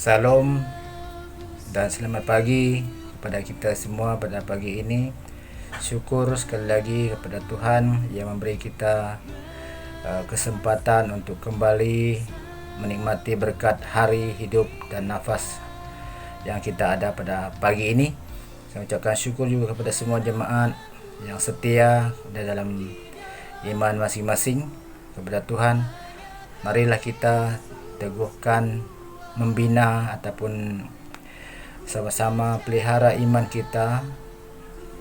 Salam dan selamat pagi kepada kita semua pada pagi ini. Syukur sekali lagi kepada Tuhan yang memberi kita kesempatan untuk kembali menikmati berkat hari hidup dan nafas yang kita ada pada pagi ini. Saya ucapkan syukur juga kepada semua jemaat yang setia dalam iman masing-masing kepada Tuhan. Marilah kita teguhkan, membina ataupun sama-sama pelihara iman kita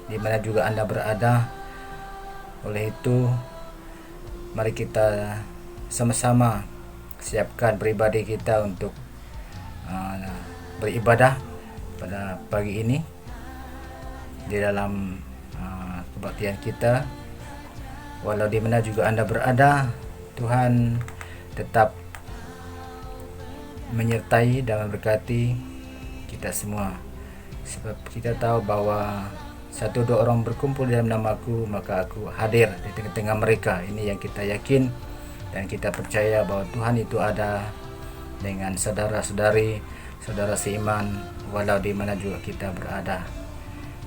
di mana juga Anda berada. Oleh itu, mari kita sama-sama siapkan pribadi kita untuk beribadah pada pagi ini di dalam kebaktian kita. Walau di mana juga Anda berada, Tuhan tetap menyertai dan memberkati kita semua, sebab kita tahu bahwa 1-2 orang berkumpul dalam namaku, maka aku hadir di tengah-tengah mereka. Ini yang kita yakin dan kita percaya bahwa Tuhan itu ada dengan saudara-saudari, saudara seiman, walau di mana juga kita berada.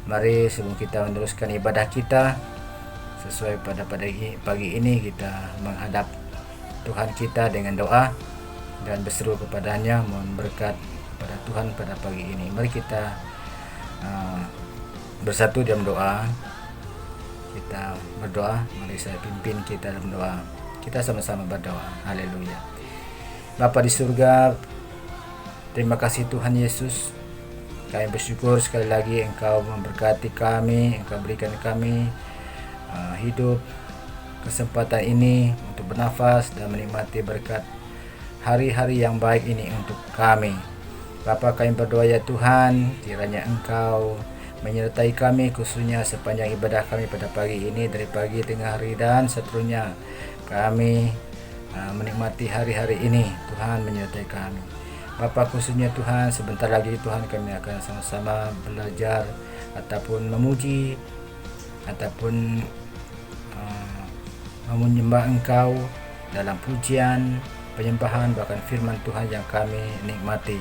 Mari sebelum kita meneruskan ibadah kita sesuai pada pagi ini, kita menghadap Tuhan kita dengan doa dan berseru kepadanya mohon berkat kepada Tuhan pada pagi ini. Mari kita bersatu dalam doa. Kita berdoa. Mari saya pimpin kita dalam doa. Kita sama-sama berdoa. Haleluya. Bapa di surga, terima kasih Tuhan Yesus. Kami bersyukur sekali lagi Engkau memberkati kami, Engkau berikan kami hidup, kesempatan ini untuk bernafas dan menikmati berkat hari-hari yang baik ini untuk kami. Bapa, kami berdoa ya Tuhan, kiranya Engkau menyertai kami khususnya sepanjang ibadah kami pada pagi ini, dari pagi, tengah hari dan seterusnya. Kami menikmati hari-hari ini, Tuhan menyertai kami. Bapa, khususnya Tuhan, sebentar lagi Tuhan kami akan sama-sama belajar ataupun memuji ataupun menyembah Engkau dalam pujian, penyembahan, bahkan firman Tuhan yang kami nikmati.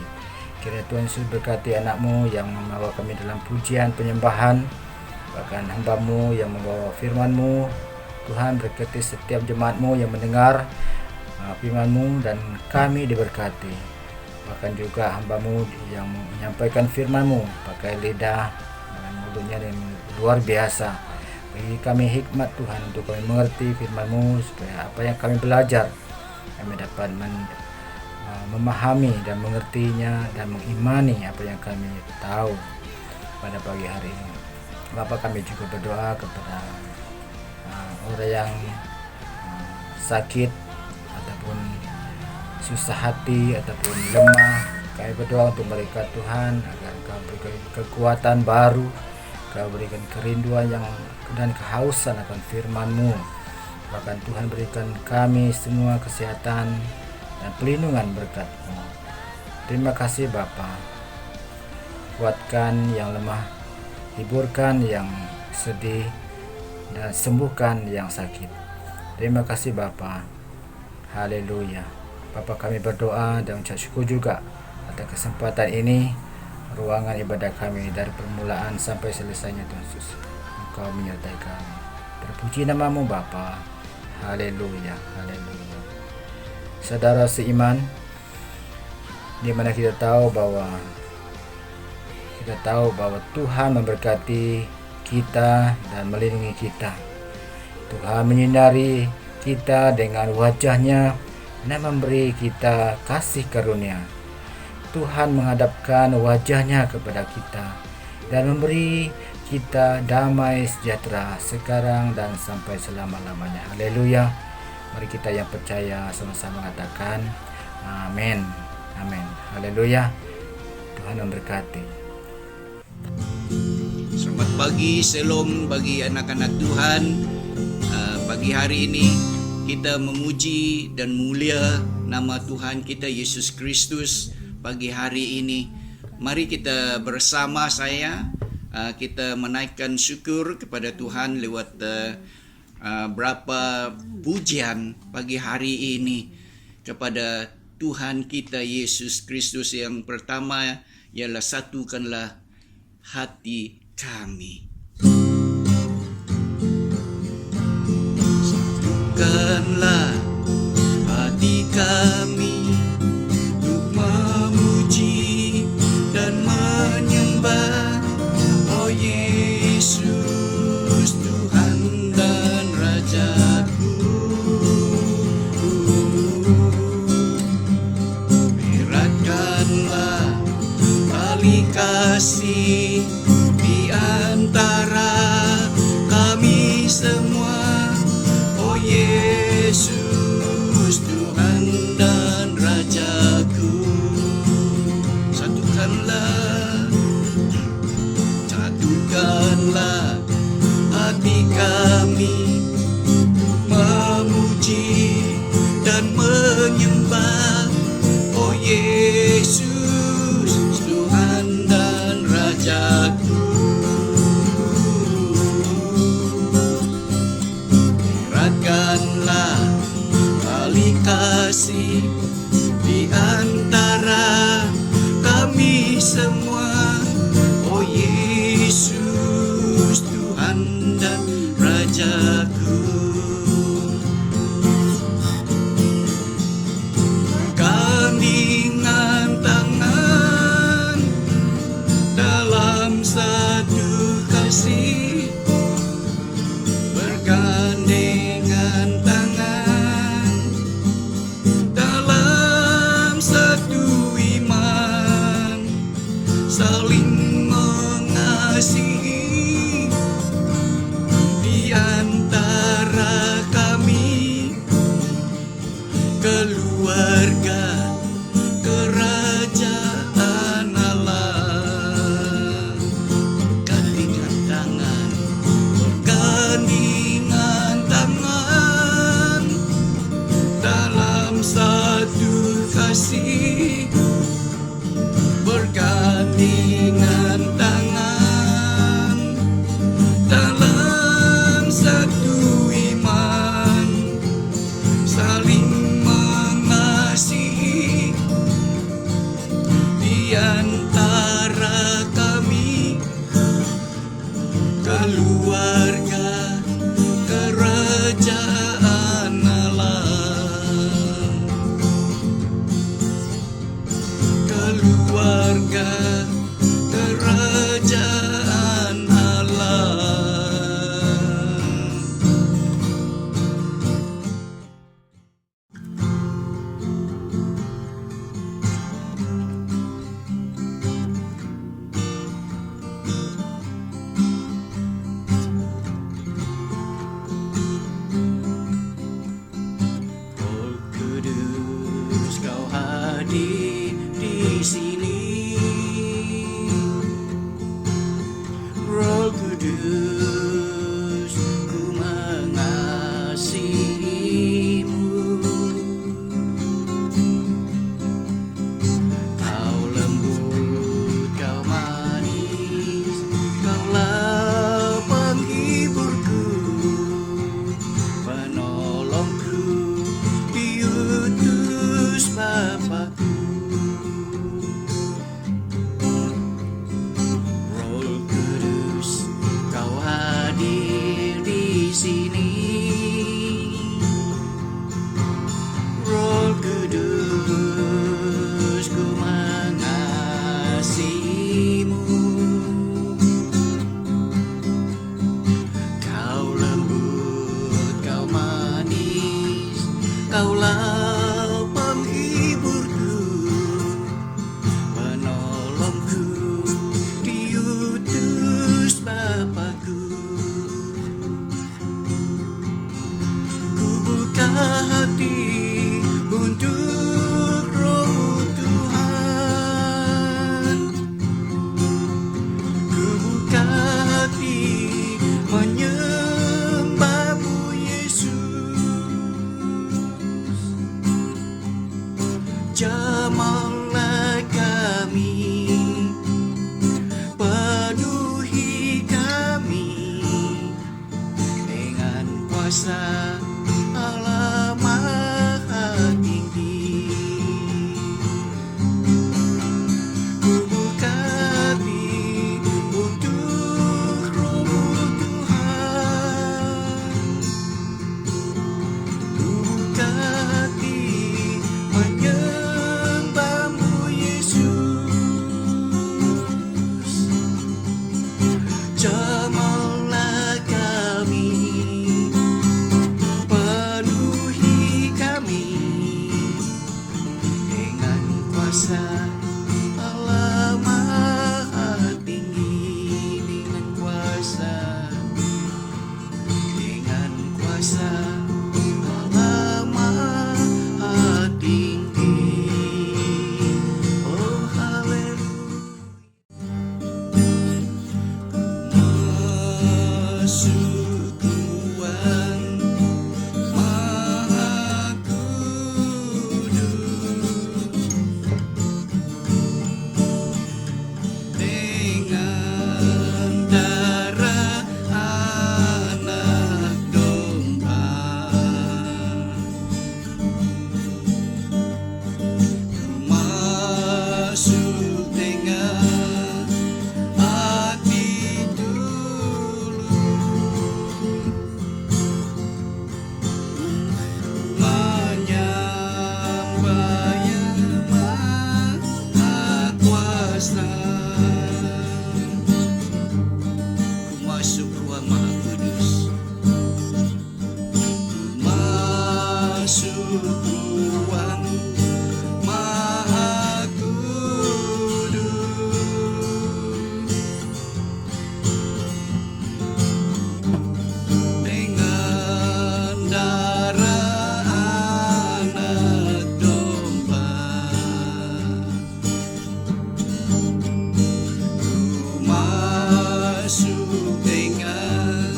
Kiranya Tuhan Yesus berkati anak-Mu yang membawa kami dalam pujian, penyembahan, bahkan hamba-Mu yang membawa firman-Mu. Tuhan berkati setiap jemaat-Mu yang mendengar firman-Mu dan kami diberkati. Bahkan juga hamba-Mu yang menyampaikan firman-Mu pakai lidah dan mulutnya yang luar biasa. Bagi kami hikmat Tuhan untuk kami mengerti firman-Mu, supaya apa yang kami belajar kami dapat memahami dan mengertinya dan mengimani apa yang kami tahu pada pagi hari ini. Bapa, kami juga berdoa kepada orang yang sakit ataupun susah hati ataupun lemah. Kami berdoa untuk mereka Tuhan, agar Engkau berikan kekuatan baru, Engkau berikan kerinduan dan kehausan akan firman-Mu. Bahkan Tuhan berikan kami semua kesehatan dan pelindungan berkat-Mu. Terima kasih Bapa. Kuatkan yang lemah, hiburkan yang sedih, dan sembuhkan yang sakit. Terima kasih Bapa. Haleluya. Bapa, kami berdoa dan ucap syukur juga atas kesempatan ini, ruangan ibadah kami dari permulaan sampai selesainya Tuhan Yesus. Engkau menyertai kami. Terpuji nama-Mu Bapa. Haleluya, haleluya. Saudara seiman, di mana kita tahu bahwa Tuhan memberkati kita dan melindungi kita. Tuhan menyinari kita dengan wajah-Nya dan memberi kita kasih karunia. Tuhan menghadapkan wajah-Nya kepada kita dan memberi kita damai sejahtera sekarang dan sampai selama-lamanya. Haleluya. Mari kita yang percaya sama-sama mengatakan amin. Amin. Haleluya. Tuhan memberkati. Selamat pagi, shalom bagi anak-anak Tuhan. Pagi hari ini kita memuji dan mulia nama Tuhan kita Yesus Kristus. Pagi hari ini mari kita bersama saya kita menaikkan syukur kepada Tuhan lewat berapa pujian pagi hari ini kepada Tuhan kita Yesus Kristus. Yang pertama ialah satukanlah hati kami. Satukanlah hati kami untuk memuji dan menyembah, oh Yesus Tuhan dan Rajaku. Eratkanlah tali kasih di antara kami semua, oh Yesus Tuhan dan Rajaku. Satukanlah hati kami memuji dan menyembah, oh Yesus Tuhan dan Rajaku. Eratkanlah tali kasih di antara kami semua, oh Yesus Tuhan dan Rajaku. Gandingan tangan dalam satu kasih, bergandengan tangan dalam satu iman, saling mengasihi di antara kami, keluarga kerajaan Allah. Bergandengan tangan, bergandengan tangan dalam satu kasih, bergandengan tangan dalam satu iman, saling mengasihi di antara kami, keluarga kerajaan Allah. Keluarga kerajaan Allah. Roh Kudus, Kau hadir di sini. Roh Kudus, ku mengasihimu. Kau lembut, Kau manis, Kaulah penghiburku, penolongku, diutus Bapa-Ku. Roh Kudus, Kau hadir di sini. Roh Kudus, ku mengasihimu. Kau lembut, Kau manis, Kaulah penghiburku, penolongku, diutus Bapa-Ku. Ku buka hati untuk Roh Tuhan. Ku buka hati menyembah-Mu Yesus. Jamahlah kami, penuhi kami dengan kuasa Allah Maha Tinggi. kuasa, Allah Maha Tinggi. Oh haleluya. Masuk Tuhan Maha Kudus dengan darah anak domba, masuk dengan hati dulu, menyembah Yang Maha Kuasa. Masuk ruang Maha Kudus, masuk ruang Maha Kudus dengan darah anak domba, masuk dengan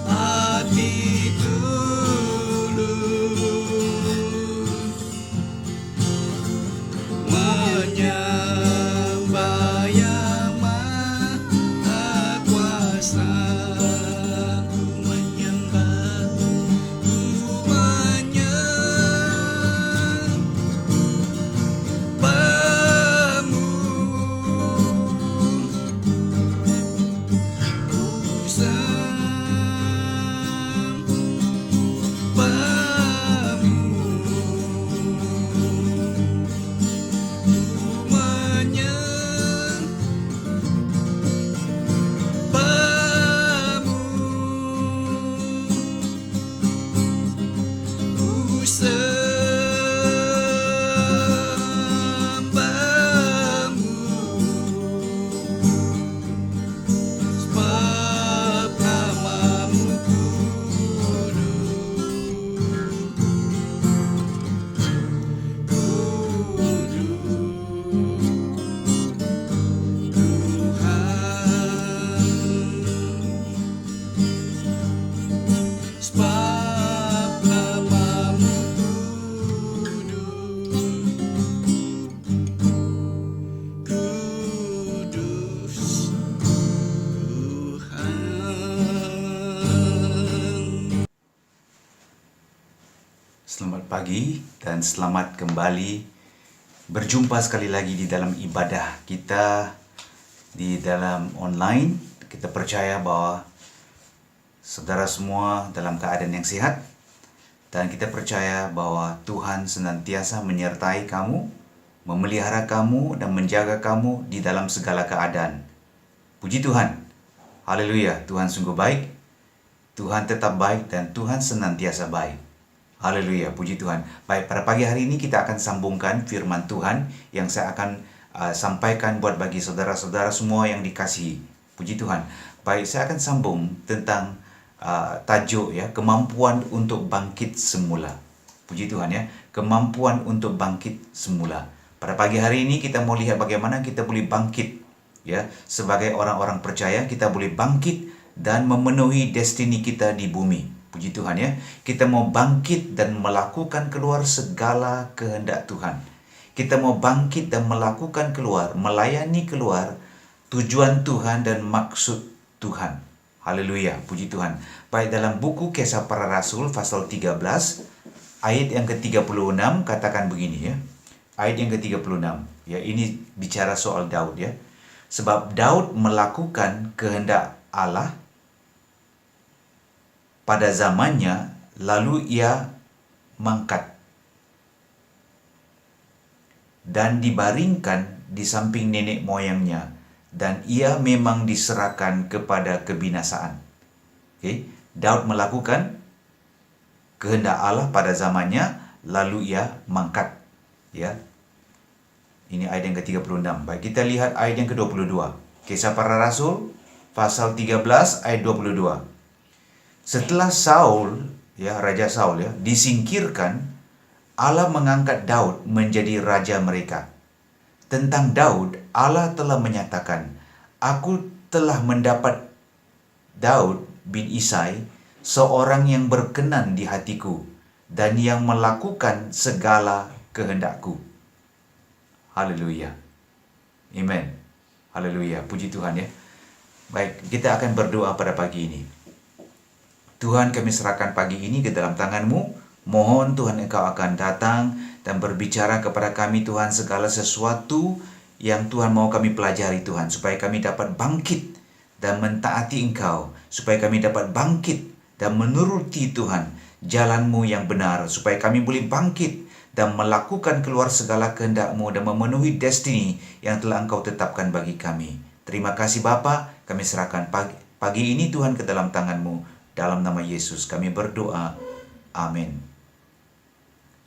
hati tulus, menyembah Yang Maha Kuasa. Ku menyembah, ku menyembahmu, ku sebab namamu sebab namamu kudus, Tuhan. Selamat pagi dan selamat kembali berjumpa sekali lagi di dalam ibadah kita di dalam online. Kita percaya bahwa saudara semua dalam keadaan yang sehat, dan kita percaya bahwa Tuhan senantiasa menyertai kamu, memelihara kamu dan menjaga kamu di dalam segala keadaan. Puji Tuhan. Haleluya. Tuhan sungguh baik. Tuhan tetap baik dan Tuhan senantiasa baik. Haleluya, puji Tuhan. Baik, pada pagi hari ini kita akan sambungkan firman Tuhan yang saya akan sampaikan buat bagi saudara-saudara semua yang dikasihi. Puji Tuhan. Baik, saya akan sambung tentang tajuk ya, kemampuan untuk bangkit semula. Puji Tuhan ya, kemampuan untuk bangkit semula. Pada pagi hari ini kita mau lihat bagaimana kita boleh bangkit ya, sebagai orang-orang percaya kita boleh bangkit dan memenuhi destiny kita di bumi. Puji Tuhan ya, kita mau bangkit dan melakukan keluar segala kehendak Tuhan. Kita mau bangkit dan melakukan keluar, melayani keluar tujuan Tuhan dan maksud Tuhan. Haleluya, puji Tuhan. Baik, dalam buku Kisah Para Rasul pasal 13 ayat yang ke-36 katakan begini ya. Ayat yang ke-36 ya, ini bicara soal Daud ya. Sebab Daud melakukan kehendak Allah pada zamannya, lalu ia mangkat dan dibaringkan di samping nenek moyangnya, dan ia memang diserahkan kepada kebinasaan. Daud melakukan kehendak Allah pada zamannya, lalu ia mangkat. Ya, ini ayat yang ke-36. Baik, kita lihat ayat yang ke-22. Kisah Para Rasul pasal 13 ayat 22. Setelah Saul ya Raja Saul ya, disingkirkan, Allah mengangkat Daud menjadi raja mereka. Tentang Daud, Allah telah menyatakan, aku telah mendapat Daud bin Isai, seorang yang berkenan di hatiku dan yang melakukan segala kehendakku. Haleluya. Amen. Haleluya. Puji Tuhan ya. Baik, kita akan berdoa pada pagi ini. Tuhan, kami serahkan pagi ini ke dalam tangan-Mu. Mohon Tuhan Engkau akan datang dan berbicara kepada kami Tuhan segala sesuatu yang Tuhan mau kami pelajari Tuhan. Supaya kami dapat bangkit dan mentaati Engkau. Supaya kami dapat bangkit dan menuruti Tuhan jalan-Mu yang benar. Supaya kami boleh bangkit dan melakukan keluar segala kehendak-Mu dan memenuhi destiny yang telah Engkau tetapkan bagi kami. Terima kasih Bapa, kami serahkan pagi ini Tuhan ke dalam tangan-Mu. Dalam nama Yesus kami berdoa. Amin.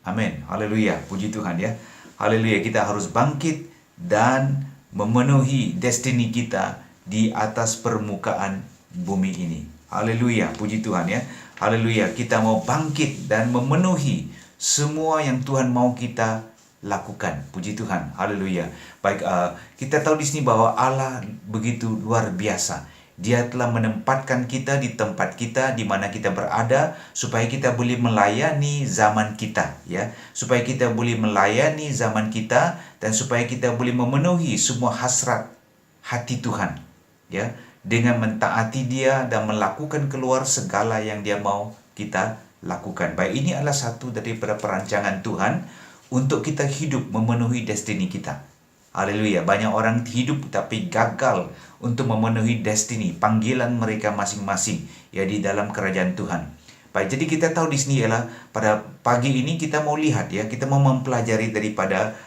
Amin. Haleluya. Puji Tuhan ya. Haleluya. Kita harus bangkit dan memenuhi destiny kita di atas permukaan bumi ini. Haleluya. Puji Tuhan ya. Haleluya. Kita mau bangkit dan memenuhi semua yang Tuhan mau kita lakukan. Puji Tuhan. Haleluya. Baik, kita tahu di sini bahwa Allah begitu luar biasa. Dia telah menempatkan kita di tempat kita di mana kita berada supaya kita boleh melayani zaman kita ya, supaya kita boleh melayani zaman kita dan supaya kita boleh memenuhi semua hasrat hati Tuhan ya, dengan mentaati Dia dan melakukan keluar segala yang Dia mau kita lakukan. Baik, ini adalah satu daripada perancangan Tuhan untuk kita hidup memenuhi destiny kita. Haleluya. Banyak orang hidup tapi gagal untuk memenuhi destiny, panggilan mereka masing-masing ya di dalam kerajaan Tuhan. Baik, jadi kita tahu di sini ialah pada pagi ini kita mau lihat ya, kita mau mempelajari daripada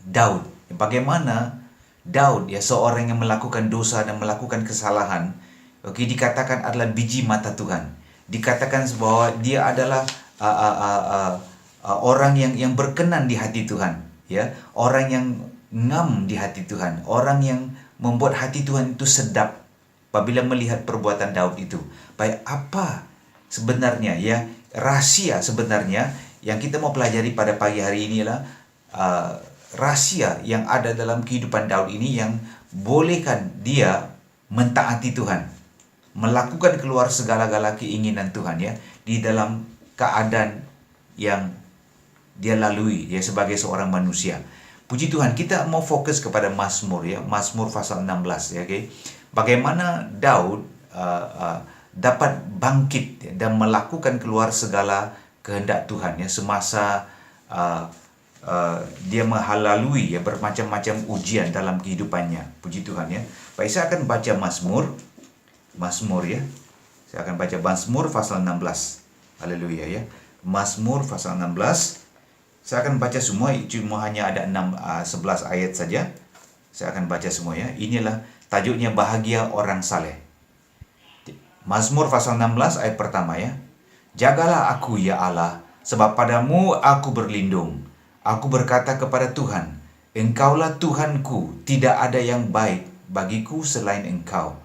Daud. Bagaimana Daud ya, seorang yang melakukan dosa dan melakukan kesalahan, dikatakan adalah biji mata Tuhan. Dikatakan bahwa dia adalah orang yang berkenan di hati Tuhan. Ya, orang yang ngam di hati Tuhan, orang yang membuat hati Tuhan itu sedap apabila melihat perbuatan Daud itu. Baik, apa sebenarnya ya rahasia sebenarnya yang kita mau pelajari pada pagi hari ini adalah rahasia yang ada dalam kehidupan Daud ini yang bolehkan dia mentaati Tuhan, melakukan keluar segala-gala keinginan Tuhan ya di dalam keadaan yang dia lalui ya sebagai seorang manusia. Puji Tuhan, kita mau fokus kepada Mazmur ya, Mazmur pasal 16 ya, okay? Bagaimana Daud dapat bangkit ya, dan melakukan keluar segala kehendak Tuhan ya semasa dia melalui ya bermacam-macam ujian dalam kehidupannya. Puji Tuhan ya. Baik, saya akan baca Mazmur ya. Saya akan baca Mazmur pasal 16. Haleluya ya. Mazmur pasal 16. Saya akan baca semua, cuma hanya ada 11 ayat saja. Saya akan baca semua ya. Inilah tajuknya bahagia orang saleh. Mazmur pasal 16 ayat pertama ya. Jagalah aku ya Allah, sebab padamu aku berlindung. Aku berkata kepada Tuhan, Engkaulah Tuhanku, tidak ada yang baik bagiku selain Engkau.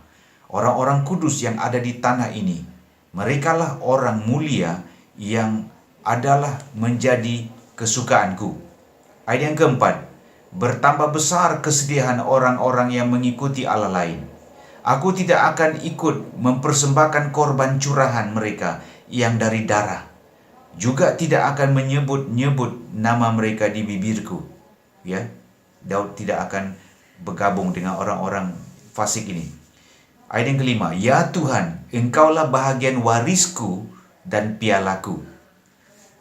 Orang-orang kudus yang ada di tanah ini, merekalah orang mulia yang adalah menjadi kesukaanku. Ayat yang keempat, bertambah besar kesedihan orang-orang yang mengikuti Allah lain. Aku tidak akan ikut mempersembahkan korban curahan mereka yang dari darah. Juga tidak akan menyebut-nyebut nama mereka di bibirku. Ya, Daud tidak akan bergabung dengan orang-orang fasik ini. Ayat yang kelima, ya Tuhan, Engkaulah bahagian warisku dan pialaku.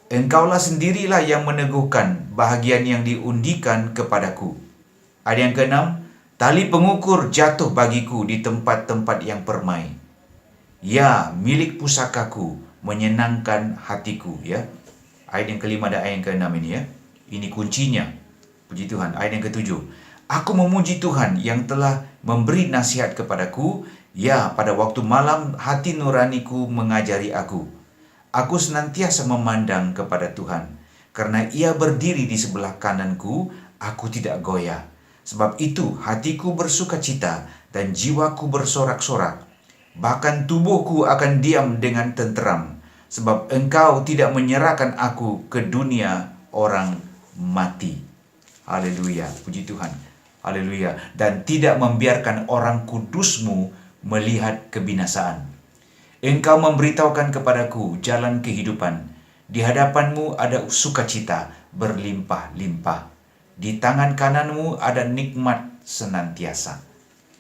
Engkaulah sendirilah yang meneguhkan bahagian yang diundikan kepadaku. Ayat yang keenam, tali pengukur jatuh bagiku di tempat-tempat yang permai. Ya, milik pusakaku, menyenangkan hatiku. Ya, ayat yang kelima dan ayat yang keenam ini ya. Ini kuncinya. Puji Tuhan. Ayat yang ketujuh, aku memuji Tuhan yang telah memberi nasihat kepadaku. Ya, pada waktu malam hati nuraniku mengajari aku. Aku senantiasa memandang kepada Tuhan, karena Ia berdiri di sebelah kananku, aku tidak goyah. Sebab itu hatiku bersuka cita dan jiwaku bersorak-sorak. bahkan tubuhku akan diam dengan tenteram, sebab Engkau tidak menyerahkan aku ke dunia orang mati. Haleluya, puji Tuhan. Haleluya. Dan tidak membiarkan orang kudus-Mu melihat kebinasaan. Engkau memberitahukan kepadaku jalan kehidupan. Di hadapan-Mu ada sukacita berlimpah-limpah. Di tangan kanan-Mu ada nikmat senantiasa.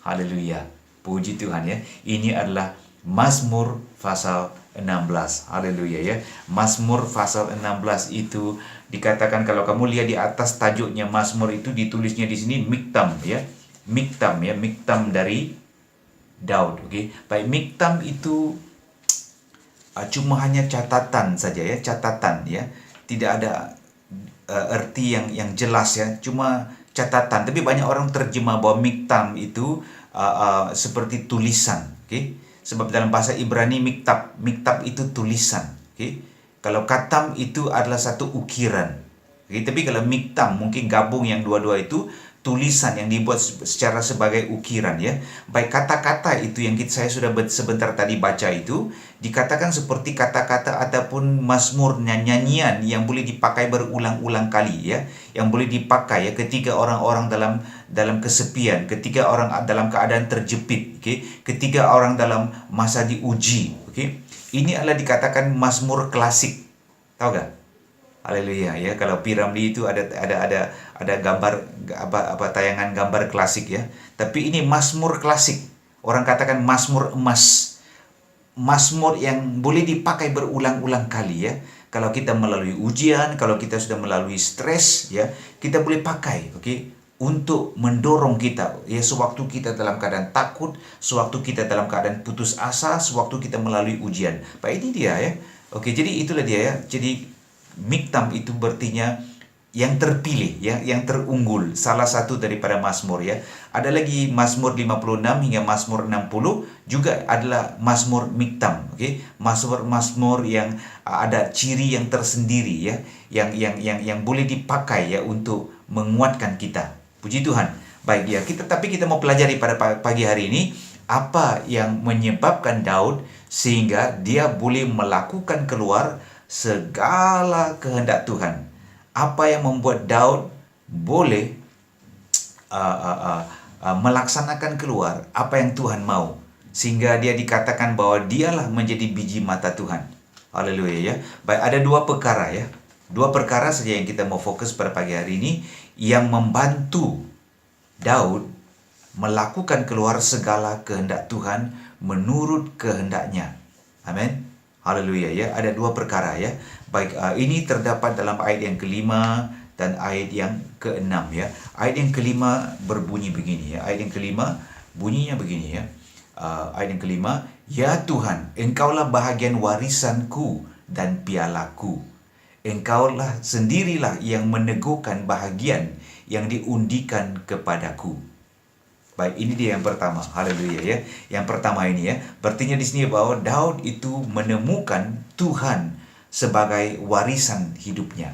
Haleluya. Puji Tuhan ya. Ini adalah Mazmur pasal 16. Haleluya ya. Mazmur pasal 16 itu dikatakan, kalau kamu lihat di atas tajuknya Mazmur itu ditulisnya di sini Miktam ya. Miktam ya, Miktam dari Daud. Okey. Baik, Miktam itu cuma hanya catatan saja ya, catatan ya. Tidak ada erti yang jelas ya, cuma catatan. Tapi banyak orang terjemah bahwa Miktam itu seperti tulisan, okay? Sebab dalam bahasa Ibrani miktab itu tulisan, okay? Kalau katam itu adalah satu ukiran, okay? Tapi kalau miktam mungkin gabung yang dua-dua itu tulisan yang dibuat secara sebagai ukiran ya. Baik, kata-kata itu yang saya sudah sebentar tadi baca itu dikatakan seperti kata-kata ataupun mazmur, nyanyian yang boleh dipakai berulang-ulang kali ya, yang boleh dipakai ya ketika orang-orang dalam kesepian, ketika orang dalam keadaan terjepit, okay? Ketika orang dalam masa diuji, okay? Ini adalah dikatakan mazmur klasik, tahu gak? Haleluya ya. Kalau Piramli itu ada gambar tayangan gambar klasik ya. Tapi ini mazmur klasik. Orang katakan mazmur emas. Mazmur yang boleh dipakai berulang-ulang kali ya. Kalau kita melalui ujian, kalau kita sudah melalui stres ya, kita boleh pakai, okey, untuk mendorong kita ya, sewaktu kita dalam keadaan takut, sewaktu kita dalam keadaan putus asa, sewaktu kita melalui ujian. Baik, ini dia ya. Okey, jadi itulah dia ya. Jadi Miktam itu berartinya yang terpilih ya, yang terunggul, salah satu daripada mazmur ya. Ada lagi Mazmur 56 hingga Mazmur 60 juga adalah Mazmur Miktam, okey. Mazmur yang ada ciri yang tersendiri ya, yang boleh dipakai ya untuk menguatkan kita. Puji Tuhan. Baik ya, tapi kita mau pelajari pada pagi hari ini apa yang menyebabkan Daud sehingga dia boleh melakukan keluar segala kehendak Tuhan. Apa yang membuat Daud boleh melaksanakan keluar apa yang Tuhan mau, sehingga dia dikatakan bahwa dialah menjadi biji mata Tuhan. Haleluya ya. Baik, ada dua perkara ya. Dua perkara saja yang kita mau fokus pada pagi hari ini yang membantu Daud melakukan keluar segala kehendak Tuhan menurut kehendaknya. Amin. Haleluya ya. Ada dua perkara ya. Baik, ini terdapat dalam ayat yang kelima dan ayat yang keenam ya. Ayat yang kelima berbunyi begini ya. Ayat yang kelima bunyinya begini ya. Ayat yang kelima, ya Tuhan, Engkaulah bahagian warisanku dan pialaku. Engkaulah sendirilah yang meneguhkan bahagian yang diundikan kepadaku. Baik, ini dia yang pertama. Haleluya ya. Yang pertama ini ya. Berarti di sini bahwa Daud itu menemukan Tuhan sebagai warisan hidupnya.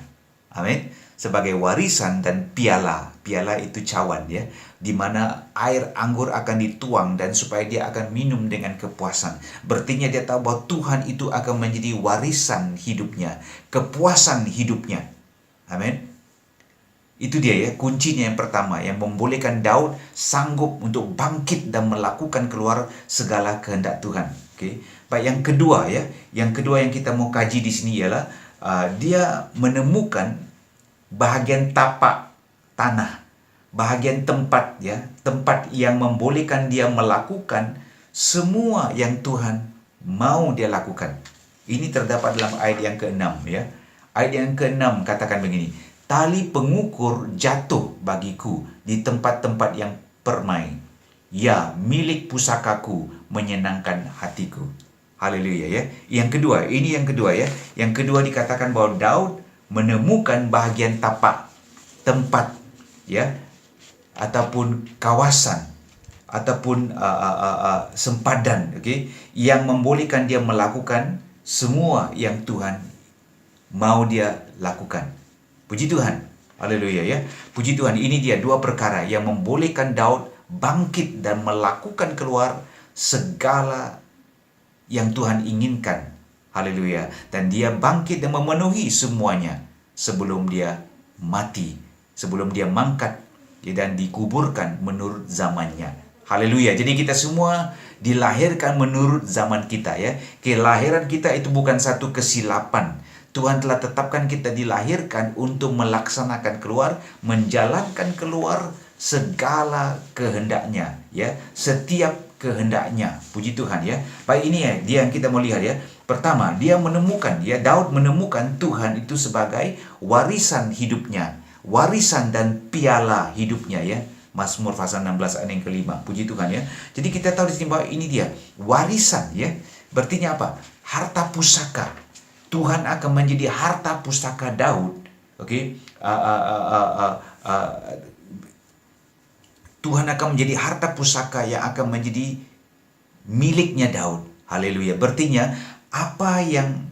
Amin. Sebagai warisan dan piala. Piala itu cawan ya, di mana air anggur akan dituang dan supaya dia akan minum dengan kepuasan. Berarti dia tahu bahwa Tuhan itu akan menjadi warisan hidupnya, kepuasan hidupnya. Amin. Itu dia ya, kuncinya yang pertama yang membolehkan Daud sanggup untuk bangkit dan melakukan keluar segala kehendak Tuhan. Okey. Baik, yang kedua ya, yang kedua yang kita mau kaji di sini ialah dia menemukan bahagian tapak tanah, bahagian tempat ya, tempat yang membolehkan dia melakukan semua yang Tuhan mau dia lakukan. Ini terdapat dalam ayat yang ke-6 ya. Ayat yang ke-6 katakan begini, tali pengukur jatuh bagiku di tempat-tempat yang permai. Ya, milik pusakaku menyenangkan hatiku. Haleluya ya. Yang kedua, ini yang kedua ya. Yang kedua dikatakan bahwa Daud menemukan bahagian tapak, tempat ya, ataupun kawasan, ataupun sempadan, okey, yang membolehkan dia melakukan semua yang Tuhan mau dia lakukan. Puji Tuhan. Haleluya ya. Puji Tuhan, ini dia dua perkara yang membolehkan Daud bangkit dan melakukan keluar segala yang Tuhan inginkan. Haleluya. Dan dia bangkit dan memenuhi semuanya sebelum dia mati, sebelum dia mangkat dan dikuburkan menurut zamannya. Haleluya. Jadi kita semua dilahirkan menurut zaman kita, ya. Kelahiran kita itu bukan satu kesilapan. Tuhan telah tetapkan kita dilahirkan untuk melaksanakan keluar, menjalankan keluar segala kehendaknya, ya. Setiap kehendaknya. Puji Tuhan, ya. Baik, ini ya dia yang kita mau lihat, ya. Pertama, dia menemukan, ya, Daud menemukan Tuhan itu sebagai warisan hidupnya, warisan dan piala hidupnya, ya. Mazmur pasal 16 ayat yang kelima. Puji Tuhan, ya. Jadi kita tahu di sini bahwa ini dia warisan, ya. Berartinya apa? Harta pusaka. Tuhan akan menjadi harta pusaka Daud. Oke. Tuhan akan menjadi harta pusaka yang akan menjadi miliknya Daud. Haleluya. Berartinya apa yang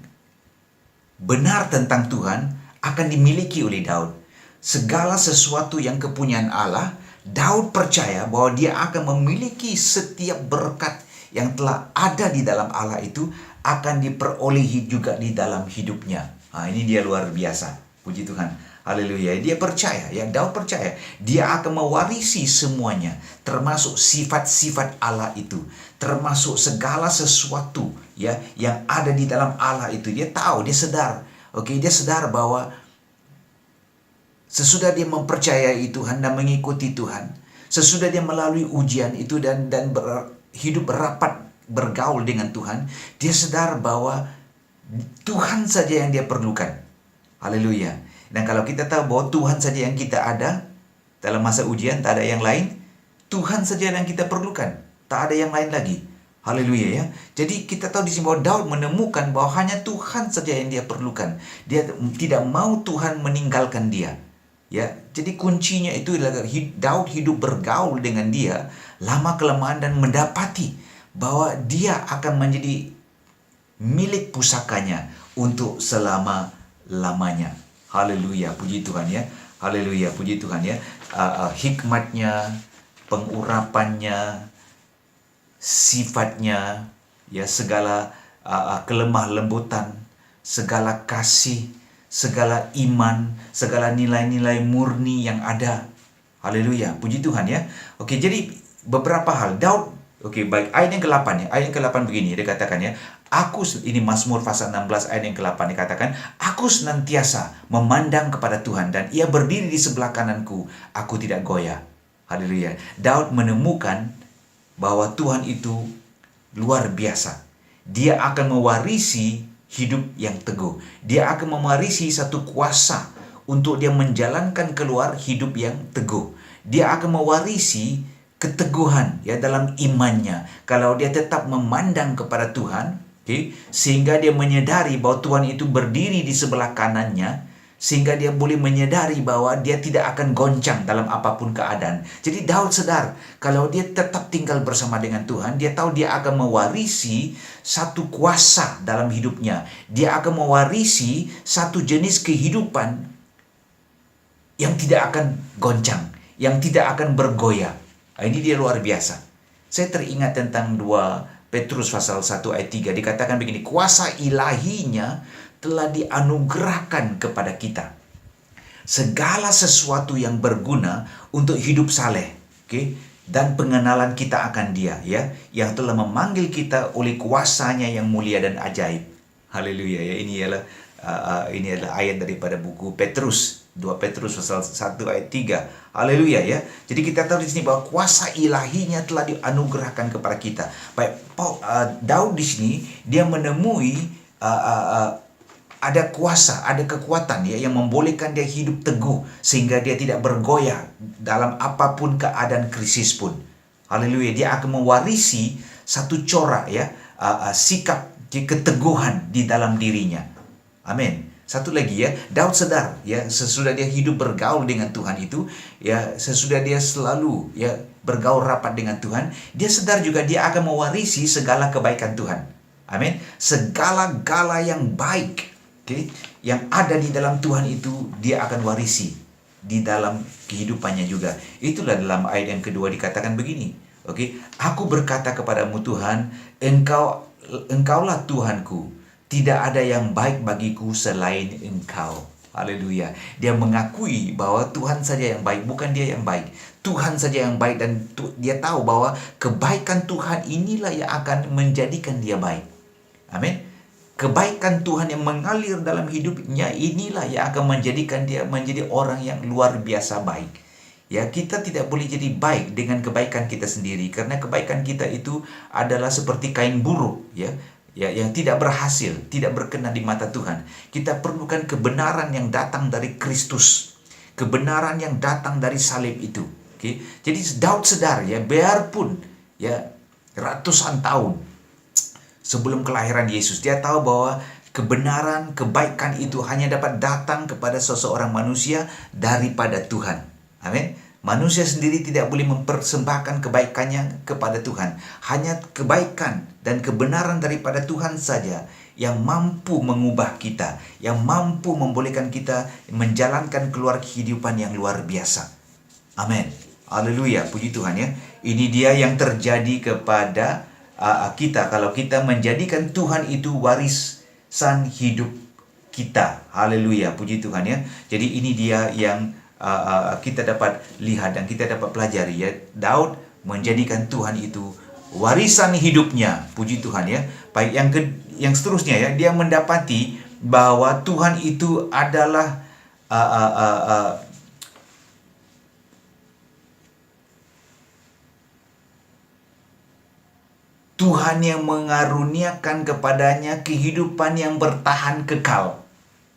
benar tentang Tuhan akan dimiliki oleh Daud. Segala sesuatu yang kepunyaan Allah, Daud percaya bahwa dia akan memiliki setiap berkat yang telah ada di dalam Allah itu akan diperolehi juga di dalam hidupnya. Nah, ini dia luar biasa. Puji Tuhan. Haleluya. Dia percaya, ya, Daud percaya dia akan mewarisi semuanya, termasuk sifat-sifat Allah itu, termasuk segala sesuatu, ya, yang ada di dalam Allah itu. Dia tahu, dia sadar. Oke, dia sadar bahwa sesudah dia mempercayai Tuhan dan mengikuti Tuhan, sesudah dia melalui ujian itu dan hidup rapat bergaul dengan Tuhan, dia sadar bahwa Tuhan saja yang dia perlukan. Haleluya. Dan kalau kita tahu bahwa Tuhan saja yang kita ada dalam masa ujian, tak ada yang lain, Tuhan saja yang kita perlukan, tak ada yang lain lagi. Haleluya, ya. Jadi kita tahu di sini bahwa Daud menemukan bahwa hanya Tuhan saja yang dia perlukan. Dia tidak mau Tuhan meninggalkan dia. Ya, jadi kuncinya itu adalah Daud hidup bergaul dengan dia lama kelamaan dan mendapati bahwa dia akan menjadi milik pusakanya untuk selama-lamanya. Haleluya, puji Tuhan, ya. Haleluya, puji Tuhan, ya. Hikmatnya, pengurapannya, sifatnya, ya, segala kelemah lembutan, segala kasih, segala iman, segala nilai-nilai murni yang ada. Haleluya, puji Tuhan, ya. Oke, jadi beberapa hal Daud. Oke, baik, ayat yang ke-8, ya. Ayat yang ke-8 begini, dia katakan, ya. Ini Mazmur pasal 16 ayat yang ke-8 dikatakan, aku senantiasa memandang kepada Tuhan dan ia berdiri di sebelah kananku, aku tidak goyah. Haleluya. Daud menemukan bahwa Tuhan itu luar biasa. Dia akan mewarisi hidup yang teguh. Dia akan mewarisi satu kuasa untuk dia menjalankan keluar hidup yang teguh. Dia akan mewarisi keteguhan, ya, dalam imannya. Kalau dia tetap memandang kepada Tuhan, sehingga dia menyadari bahwa Tuhan itu berdiri di sebelah kanannya, sehingga dia boleh menyadari bahwa dia tidak akan goncang dalam apapun keadaan. Jadi Daud sadar kalau dia tetap tinggal bersama dengan Tuhan, dia tahu dia akan mewarisi satu kuasa dalam hidupnya. Dia akan mewarisi satu jenis kehidupan yang tidak akan goncang, yang tidak akan bergoyah. Ini dia luar biasa. Saya teringat tentang 2 Petrus pasal 1 ayat 3 dikatakan begini, kuasa ilahinya telah dianugerahkan kepada kita segala sesuatu yang berguna untuk hidup saleh, dan pengenalan kita akan Dia, ya, yang telah memanggil kita oleh kuasanya yang mulia dan ajaib. Haleluya, ya. Ini adalah ayat daripada buku Petrus, 2 Petrus pasal 1 ayat 3. Haleluya, ya. Jadi kita tahu di sini bahwa kuasa ilahinya telah dianugerahkan kepada kita. Baik, Daud di sini dia menemui ada kuasa, ada kekuatan, ya, yang membolehkan dia hidup teguh sehingga dia tidak bergoyah dalam apapun keadaan krisis pun. Haleluya, dia akan mewarisi satu corak, ya, sikap keteguhan di dalam dirinya. Amin. Satu lagi, ya, Daud sadar, ya, sesudah dia hidup bergaul dengan Tuhan itu, ya, sesudah dia selalu, ya, bergaul rapat dengan Tuhan, dia sadar juga dia akan mewarisi segala kebaikan Tuhan. Amin. Segala-gala yang baik, yang ada di dalam Tuhan itu dia akan warisi di dalam kehidupannya juga. Itulah dalam ayat yang kedua dikatakan begini. Aku berkata kepadamu Tuhan, Engkau Engkaulah Tuhanku, tidak ada yang baik bagiku selain Engkau. Haleluya. Dia mengakui bahwa Tuhan saja yang baik, bukan dia yang baik. Tuhan saja yang baik, dan dia tahu bahwa kebaikan Tuhan inilah yang akan menjadikan dia baik. Amin. Kebaikan Tuhan yang mengalir dalam hidupnya inilah yang akan menjadikan dia menjadi orang yang luar biasa baik. Ya, kita tidak boleh jadi baik dengan kebaikan kita sendiri, karena kebaikan kita itu adalah seperti kain buruk, yang tidak berhasil, tidak berkenan di mata Tuhan. Kita perlukan kebenaran yang datang dari Kristus, kebenaran yang datang dari salib itu. Jadi Daud sadar, biarpun ratusan tahun sebelum kelahiran Yesus, dia tahu bahwa kebenaran, kebaikan itu hanya dapat datang kepada seseorang manusia daripada Tuhan. Amin. Manusia sendiri tidak boleh mempersembahkan kebaikannya kepada Tuhan. Hanya kebaikan dan kebenaran daripada Tuhan saja yang mampu mengubah kita, yang mampu membolehkan kita menjalankan keluar kehidupan yang luar biasa. Amin. Haleluya, puji Tuhan ya. Ini dia yang terjadi kepada kita kalau kita menjadikan Tuhan itu warisan hidup kita. Haleluya, puji Tuhan ya. Jadi ini dia yang kita dapat lihat dan kita dapat pelajari ya. Daud menjadikan Tuhan itu warisan hidupnya, puji Tuhan ya. Baik, yang seterusnya ya, dia mendapati bahwa Tuhan itu adalah Tuhan yang mengaruniakan kepadanya kehidupan yang bertahan kekal.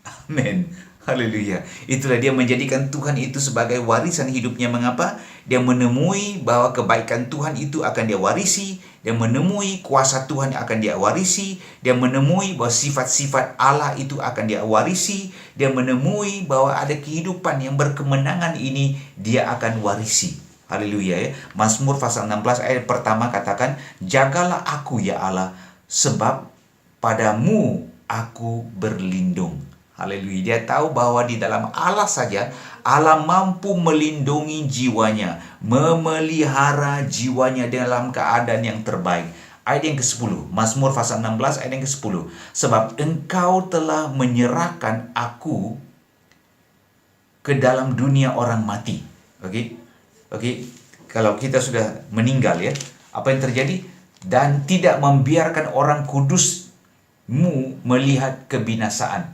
Amin. Haleluya. Itulah dia menjadikan Tuhan itu sebagai warisan hidupnya. Mengapa? Dia menemui bahwa kebaikan Tuhan itu akan dia warisi. Dia menemui kuasa Tuhan yang akan dia warisi. Dia menemui bahwa sifat-sifat Allah itu akan dia warisi. Dia menemui bahwa ada kehidupan yang berkemenangan ini dia akan warisi. Haleluya ya. Mazmur pasal 16 ayat pertama katakan, jagalah aku ya Allah, sebab padamu aku berlindung. Haleluya. Dia tahu bahwa di dalam Allah saja Allah mampu melindungi jiwanya, memelihara jiwanya dalam keadaan yang terbaik. Ayat yang ke-10, Mazmur pasal 16 ayat yang ke-10. Sebab engkau telah menyerahkan aku ke dalam dunia orang mati. Oke. Kalau kita sudah meninggal ya, apa yang terjadi? Dan tidak membiarkan orang kudusmu melihat kebinasaan.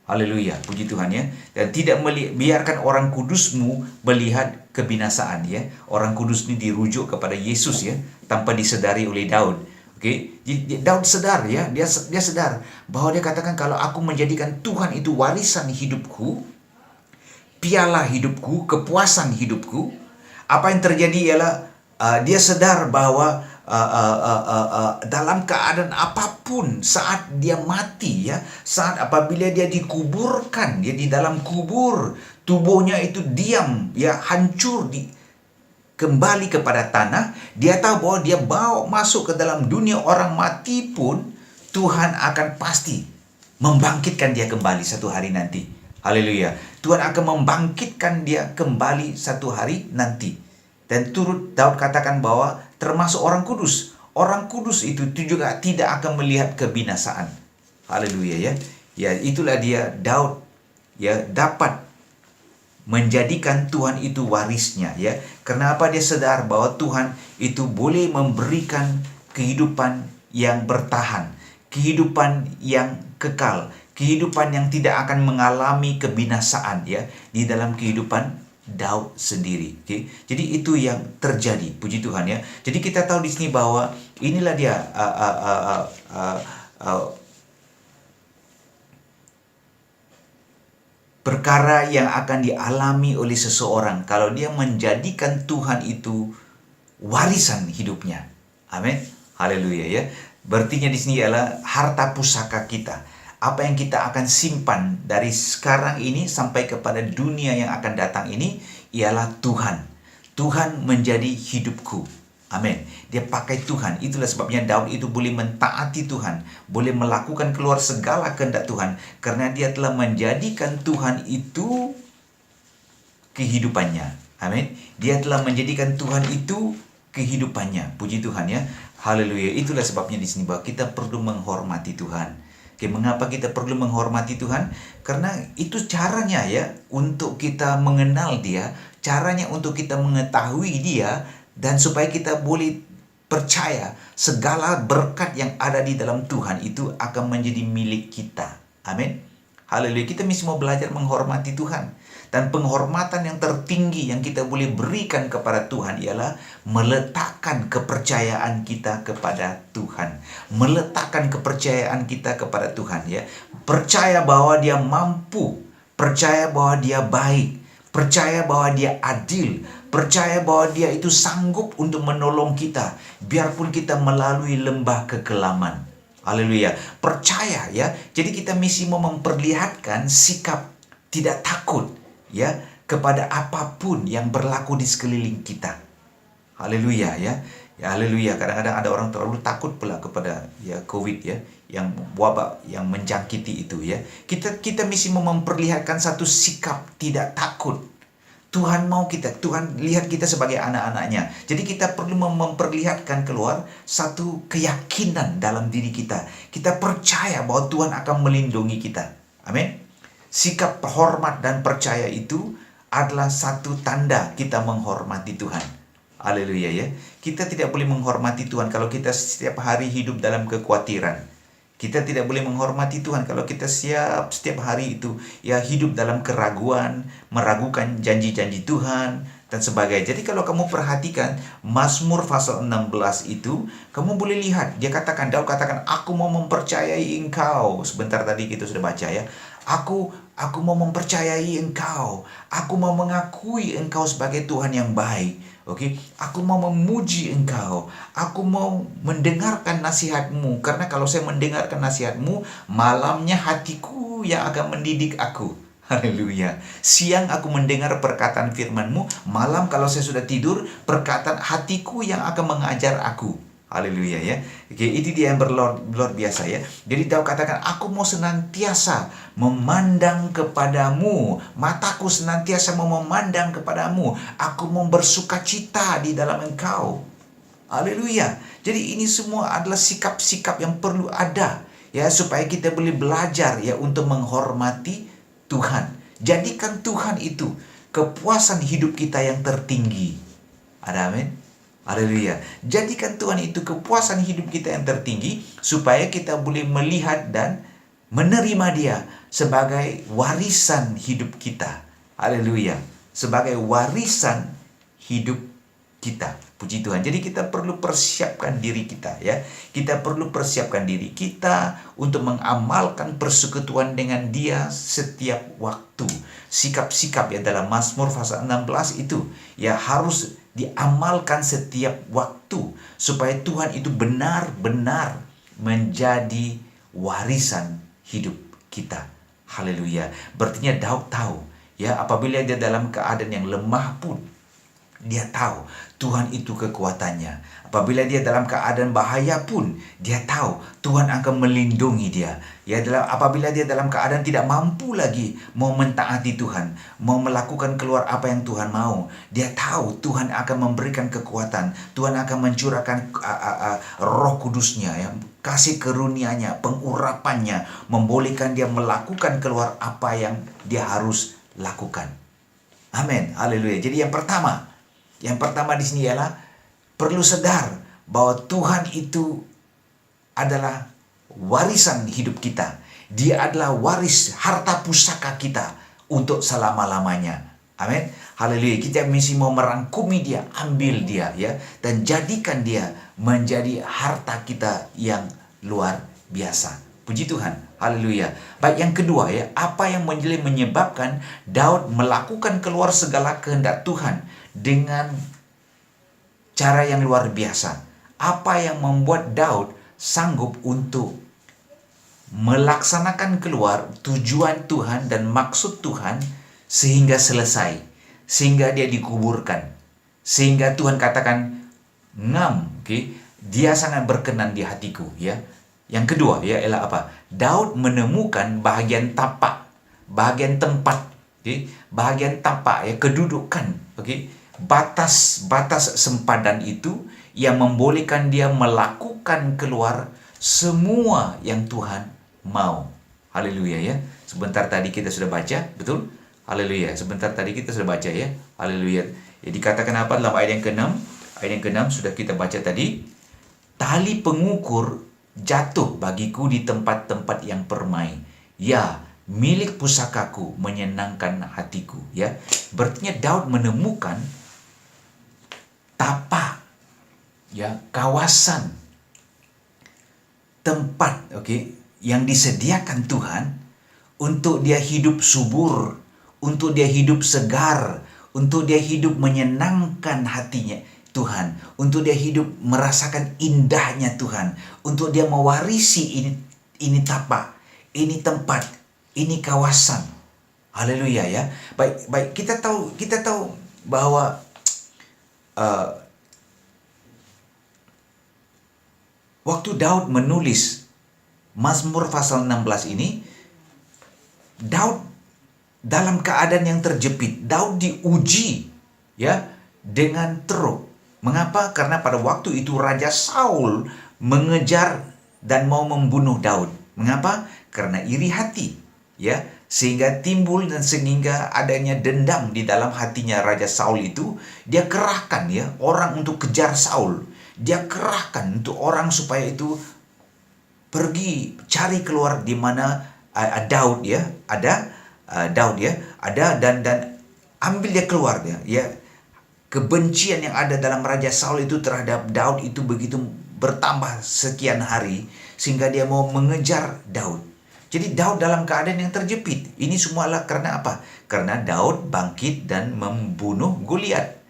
Haleluya, puji Tuhan ya. Dan tidak biarkan orang kudusmu melihat kebinasaan ya. Orang kudus ini dirujuk kepada Yesus ya, tanpa disedari oleh Daud. Oke. Daud sadar ya, dia sadar bahwa dia katakan, kalau aku menjadikan Tuhan itu warisan hidupku, piala hidupku, kepuasan hidupku, apa yang terjadi ialah dia sadar bahwa dalam keadaan apapun, saat dia mati ya, saat apabila dia dikuburkan ya di dalam kubur, tubuhnya itu diam ya, hancur kembali kepada tanah, dia tahu bahwa dia bawa masuk ke dalam dunia orang mati pun Tuhan akan pasti membangkitkan dia kembali satu hari nanti. Haleluya. Tuhan akan membangkitkan dia kembali satu hari nanti. Dan turut Daud katakan bahwa termasuk orang kudus. Orang kudus itu juga tidak akan melihat kebinasaan. Haleluya ya. Ya, itulah dia Daud ya dapat menjadikan Tuhan itu warisnya ya. Kenapa dia sadar bahwa Tuhan itu boleh memberikan kehidupan yang bertahan, kehidupan yang kekal, kehidupan yang tidak akan mengalami kebinasaan ya di dalam kehidupan Daud sendiri. Okay? Jadi itu yang terjadi, puji Tuhan ya. Jadi kita tahu di sini bahwa inilah dia perkara yang akan dialami oleh seseorang kalau dia menjadikan Tuhan itu warisan hidupnya. Amin. Haleluya ya. Berartinya di sini ialah harta pusaka kita. Apa yang kita akan simpan dari sekarang ini sampai kepada dunia yang akan datang ini ialah Tuhan. Tuhan menjadi hidupku. Amin. Dia pakai Tuhan. Itulah sebabnya Daud itu boleh mentaati Tuhan, boleh melakukan keluar segala kehendak Tuhan, karena dia telah menjadikan Tuhan itu kehidupannya. Amin. Dia telah menjadikan Tuhan itu kehidupannya. Puji Tuhan ya. Haleluya. Itulah sebabnya di sini bahwa kita perlu menghormati Tuhan. Oke, mengapa kita perlu menghormati Tuhan? Karena itu caranya ya untuk kita mengenal Dia, caranya untuk kita mengetahui Dia, dan supaya kita boleh percaya segala berkat yang ada di dalam Tuhan itu akan menjadi milik kita. Amin. Haleluya. Kita mesti mau belajar menghormati Tuhan. Dan penghormatan yang tertinggi yang kita boleh berikan kepada Tuhan ialah meletakkan kepercayaan kita kepada Tuhan. Meletakkan kepercayaan kita kepada Tuhan ya. Percaya bahwa Dia mampu, percaya bahwa Dia baik, percaya bahwa Dia adil, percaya bahwa Dia itu sanggup untuk menolong kita biarpun kita melalui lembah kekelaman. Haleluya. Percaya ya. Jadi kita mesti mau memperlihatkan sikap tidak takut ya kepada apapun yang berlaku di sekeliling kita. Haleluya ya. Ya haleluya. Kadang-kadang ada orang terlalu takut pula kepada ya COVID ya, yang wabak yang menjangkiti itu ya. Kita mesti mau memperlihatkan satu sikap tidak takut. Tuhan mau kita, Tuhan lihat kita sebagai anak-anaknya. Jadi kita perlu memperlihatkan keluar satu keyakinan dalam diri kita. Kita percaya bahwa Tuhan akan melindungi kita. Amin. Sikap hormat dan percaya itu adalah satu tanda kita menghormati Tuhan. Haleluya ya. Kita tidak boleh menghormati Tuhan kalau kita setiap hari hidup dalam kekhawatiran. Kita tidak boleh menghormati Tuhan kalau kita setiap hari itu ya hidup dalam keraguan, meragukan janji-janji Tuhan dan sebagainya. Jadi kalau kamu perhatikan Mazmur pasal 16 itu, kamu boleh lihat dia katakan, Daud katakan, aku mau mempercayai Engkau. Sebentar tadi kita sudah baca ya. Aku mau mempercayai Engkau. Aku mau mengakui Engkau sebagai Tuhan yang baik. Oke, aku mau memuji Engkau. Aku mau mendengarkan nasihat-Mu. Karena kalau saya mendengarkan nasihat-Mu, malamnya hatiku yang akan mendidik aku. Haleluya. Siang aku mendengar perkataan firman-Mu. Malam kalau saya sudah tidur, perkataan hatiku yang akan mengajar aku. Haleluya ya. Oke, itu dia yang luar biasa ya. Jadi Daud katakan, aku mau senantiasa memandang kepadamu. Mataku senantiasa mau memandang kepadamu. Aku mau bersukacita di dalam Engkau. Haleluya. Jadi ini semua adalah sikap-sikap yang perlu ada ya, supaya kita boleh belajar ya untuk menghormati Tuhan. Jadikan Tuhan itu kepuasan hidup kita yang tertinggi. Ada amin. Haleluya. Jadikan Tuhan itu kepuasan hidup kita yang tertinggi supaya kita boleh melihat dan menerima Dia sebagai warisan hidup kita. Haleluya. Sebagai warisan hidup kita. Puji Tuhan. Jadi kita perlu persiapkan diri kita ya. Kita perlu persiapkan diri kita untuk mengamalkan persekutuan dengan Dia setiap waktu. Sikap-sikap ya dalam Mazmur pasal 16 itu ya harus diamalkan setiap waktu supaya Tuhan itu benar-benar menjadi warisan hidup kita. Haleluya. Berarti Daud tahu ya, apabila dia dalam keadaan yang lemah pun dia tahu Tuhan itu kekuatannya. Apabila dia dalam keadaan bahaya pun dia tahu Tuhan akan melindungi dia. Ya, apabila dia dalam keadaan tidak mampu lagi mau mentaati Tuhan, mau melakukan keluar apa yang Tuhan mau, dia tahu Tuhan akan memberikan kekuatan. Tuhan akan mencurahkan Roh Kudus-Nya, ya, kasih karunia-Nya, pengurapannya, membolehkan dia melakukan keluar apa yang dia harus lakukan. Amin. Haleluya. Jadi yang pertama di sini ialah perlu sadar bahwa Tuhan itu adalah warisan hidup kita. Dia adalah waris harta pusaka kita untuk selama-lamanya. Amin. Haleluya. Kita mesti mau merangkumi Dia, ambil Dia ya, dan jadikan Dia menjadi harta kita yang luar biasa. Puji Tuhan. Haleluya. Baik, yang kedua ya, apa yang menyebabkan Daud melakukan keluar segala kehendak Tuhan dengan cara yang luar biasa? Apa yang membuat Daud sanggup untuk melaksanakan keluar tujuan Tuhan dan maksud Tuhan sehingga selesai, sehingga dia dikuburkan, sehingga Tuhan katakan ngam, dia sangat berkenan di hatiku ya. Yang kedua ya ialah apa? Daud menemukan bahagian tapak, bahagian tempat, bahagian tapak ya, kedudukan, batas-batas sempadan itu yang membolehkan dia melakukan keluar semua yang Tuhan mau. Haleluya ya. Sebentar tadi kita sudah baca, betul? Haleluya. Sebentar tadi kita sudah baca ya. Haleluya. Ya, dikatakan apa dalam ayat yang ke-6? Ayat yang ke-6 sudah kita baca tadi. Tali pengukur jatuh bagiku di tempat-tempat yang permai. Ya, milik pusakaku menyenangkan hatiku. Ya, berarti Daud menemukan tapak, ya, kawasan, tempat, yang disediakan Tuhan untuk dia hidup subur, untuk dia hidup segar, untuk dia hidup menyenangkan hatinya Tuhan, untuk dia hidup merasakan indahnya Tuhan, untuk dia mewarisi ini tapak, ini tempat, ini kawasan. Haleluya ya. Baik, kita tahu bahwa waktu Daud menulis Mazmur pasal 16 ini, Daud dalam keadaan yang terjepit. Daud diuji ya dengan teruk. Mengapa? Karena pada waktu itu Raja Saul mengejar dan mau membunuh Daud. Mengapa? Karena iri hati, ya, sehingga timbul dan sehingga adanya dendam di dalam hatinya Raja Saul itu. Dia kerahkan ya orang untuk kejar Saul. Dia kerahkan untuk orang supaya itu pergi cari keluar di mana Daud ya ada, dan ambil dia keluar ya. Kebencian yang ada dalam Raja Saul itu terhadap Daud itu begitu bertambah sekian hari sehingga dia mau mengejar Daud. Jadi Daud dalam keadaan yang terjepit. Ini semualah karena apa? Karena Daud bangkit dan membunuh Goliat.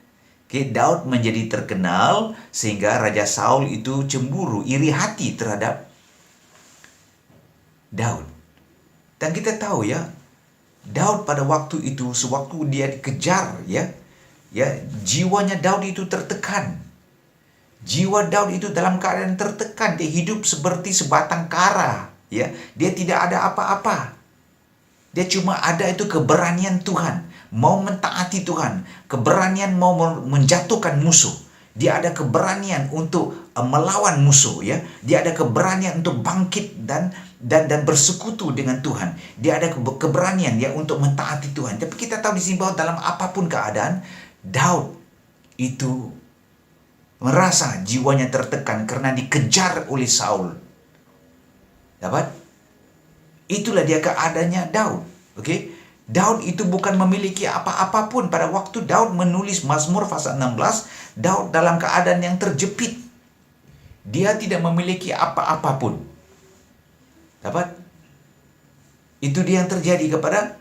Daud menjadi terkenal sehingga Raja Saul itu cemburu, iri hati terhadap Daud. Dan kita tahu ya, Daud pada waktu itu, sewaktu dia dikejar ya, jiwanya Daud itu tertekan. Jiwa Daud itu dalam keadaan tertekan. Dia hidup seperti sebatang kara ya. Dia tidak ada apa-apa. Dia cuma ada itu keberanian Tuhan, mau mentaati Tuhan, keberanian mau menjatuhkan musuh. Dia ada keberanian untuk melawan musuh ya. Dia ada keberanian untuk bangkit dan bersekutu dengan Tuhan. Dia ada keberanian ya untuk mentaati Tuhan. Tapi kita tahu di sini bahwa dalam apapun keadaan, Daud itu merasa jiwanya tertekan karena dikejar oleh Saul. Dapat? Itulah dia keadaannya Daud. Daud itu bukan memiliki apa-apapun. Pada waktu Daud menulis Mazmur pasal 16, Daud dalam keadaan yang terjepit. Dia tidak memiliki apa-apapun. Dapat? Itu dia yang terjadi kepada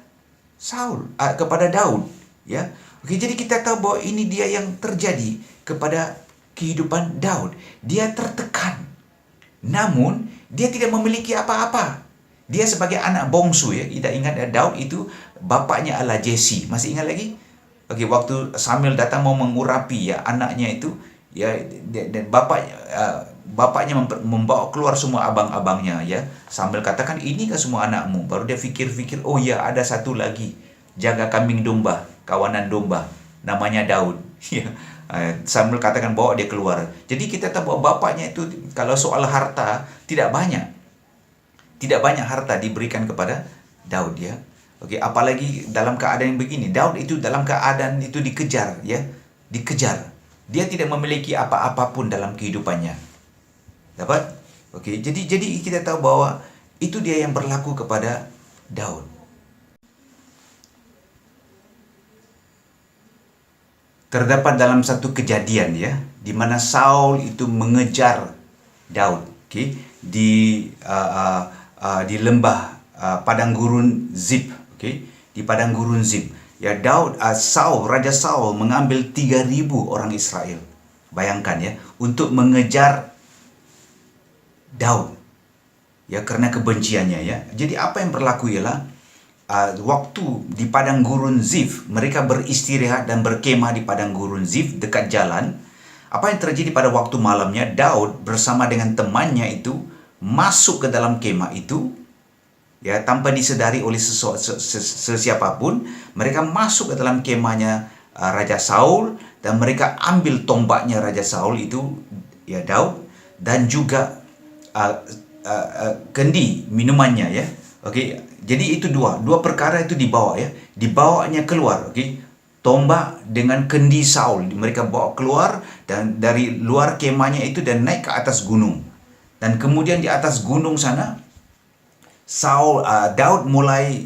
kepada Daud, ya. Jadi kita tahu bahwa ini dia yang terjadi kepada kehidupan Daud. Dia tertekan. Namun dia tidak memiliki apa-apa. Dia sebagai anak bongsu ya. Kita ingat ya, Daud itu bapaknya adalah Jesse. Masih ingat lagi? Waktu Samuel datang mau mengurapi ya anaknya itu ya, dan bapaknya membawa keluar semua abang-abangnya ya. Samuel katakan, ini kan semua anakmu. Baru dia fikir-fikir, oh ya ada satu lagi jaga kambing domba, kawanan domba, namanya Daud. Samuel katakan bawa dia keluar. Jadi kita tahu bahwa bapaknya itu kalau soal harta tidak banyak harta diberikan kepada Daud ya. Apalagi dalam keadaan yang begini, Daud itu dalam keadaan itu dikejar ya, dikejar. Dia tidak memiliki apa-apapun dalam kehidupannya. Dapat? Jadi kita tahu bahwa itu dia yang berlaku kepada Daud. Terdapat dalam satu kejadian ya, di mana Saul itu mengejar Daud, di lembah padang gurun Zip, di padang gurun Zip. Ya, Raja Saul mengambil 3.000 orang Israel. Bayangkan ya, untuk mengejar Daud. Ya, karena kebenciannya ya. Jadi apa yang berlaku ialah waktu di padang gurun Zif, mereka beristirahat dan berkemah di padang gurun Zif dekat jalan. Apa yang terjadi pada waktu malamnya, Daud bersama dengan temannya itu masuk ke dalam kemah itu ya, tanpa disedari oleh sesiapapun. Mereka masuk ke dalam kemahnya Raja Saul dan mereka ambil tombaknya Raja Saul itu, ya Daud, dan juga kendi minumannya, ya. Okey, jadi itu dua perkara itu dibawa, ya. Dibawanya keluar, okey. Tombak dengan kendi Saul mereka bawa keluar dan dari luar kemahnya itu dan naik ke atas gunung. Dan kemudian di atas gunung sana Daud mulai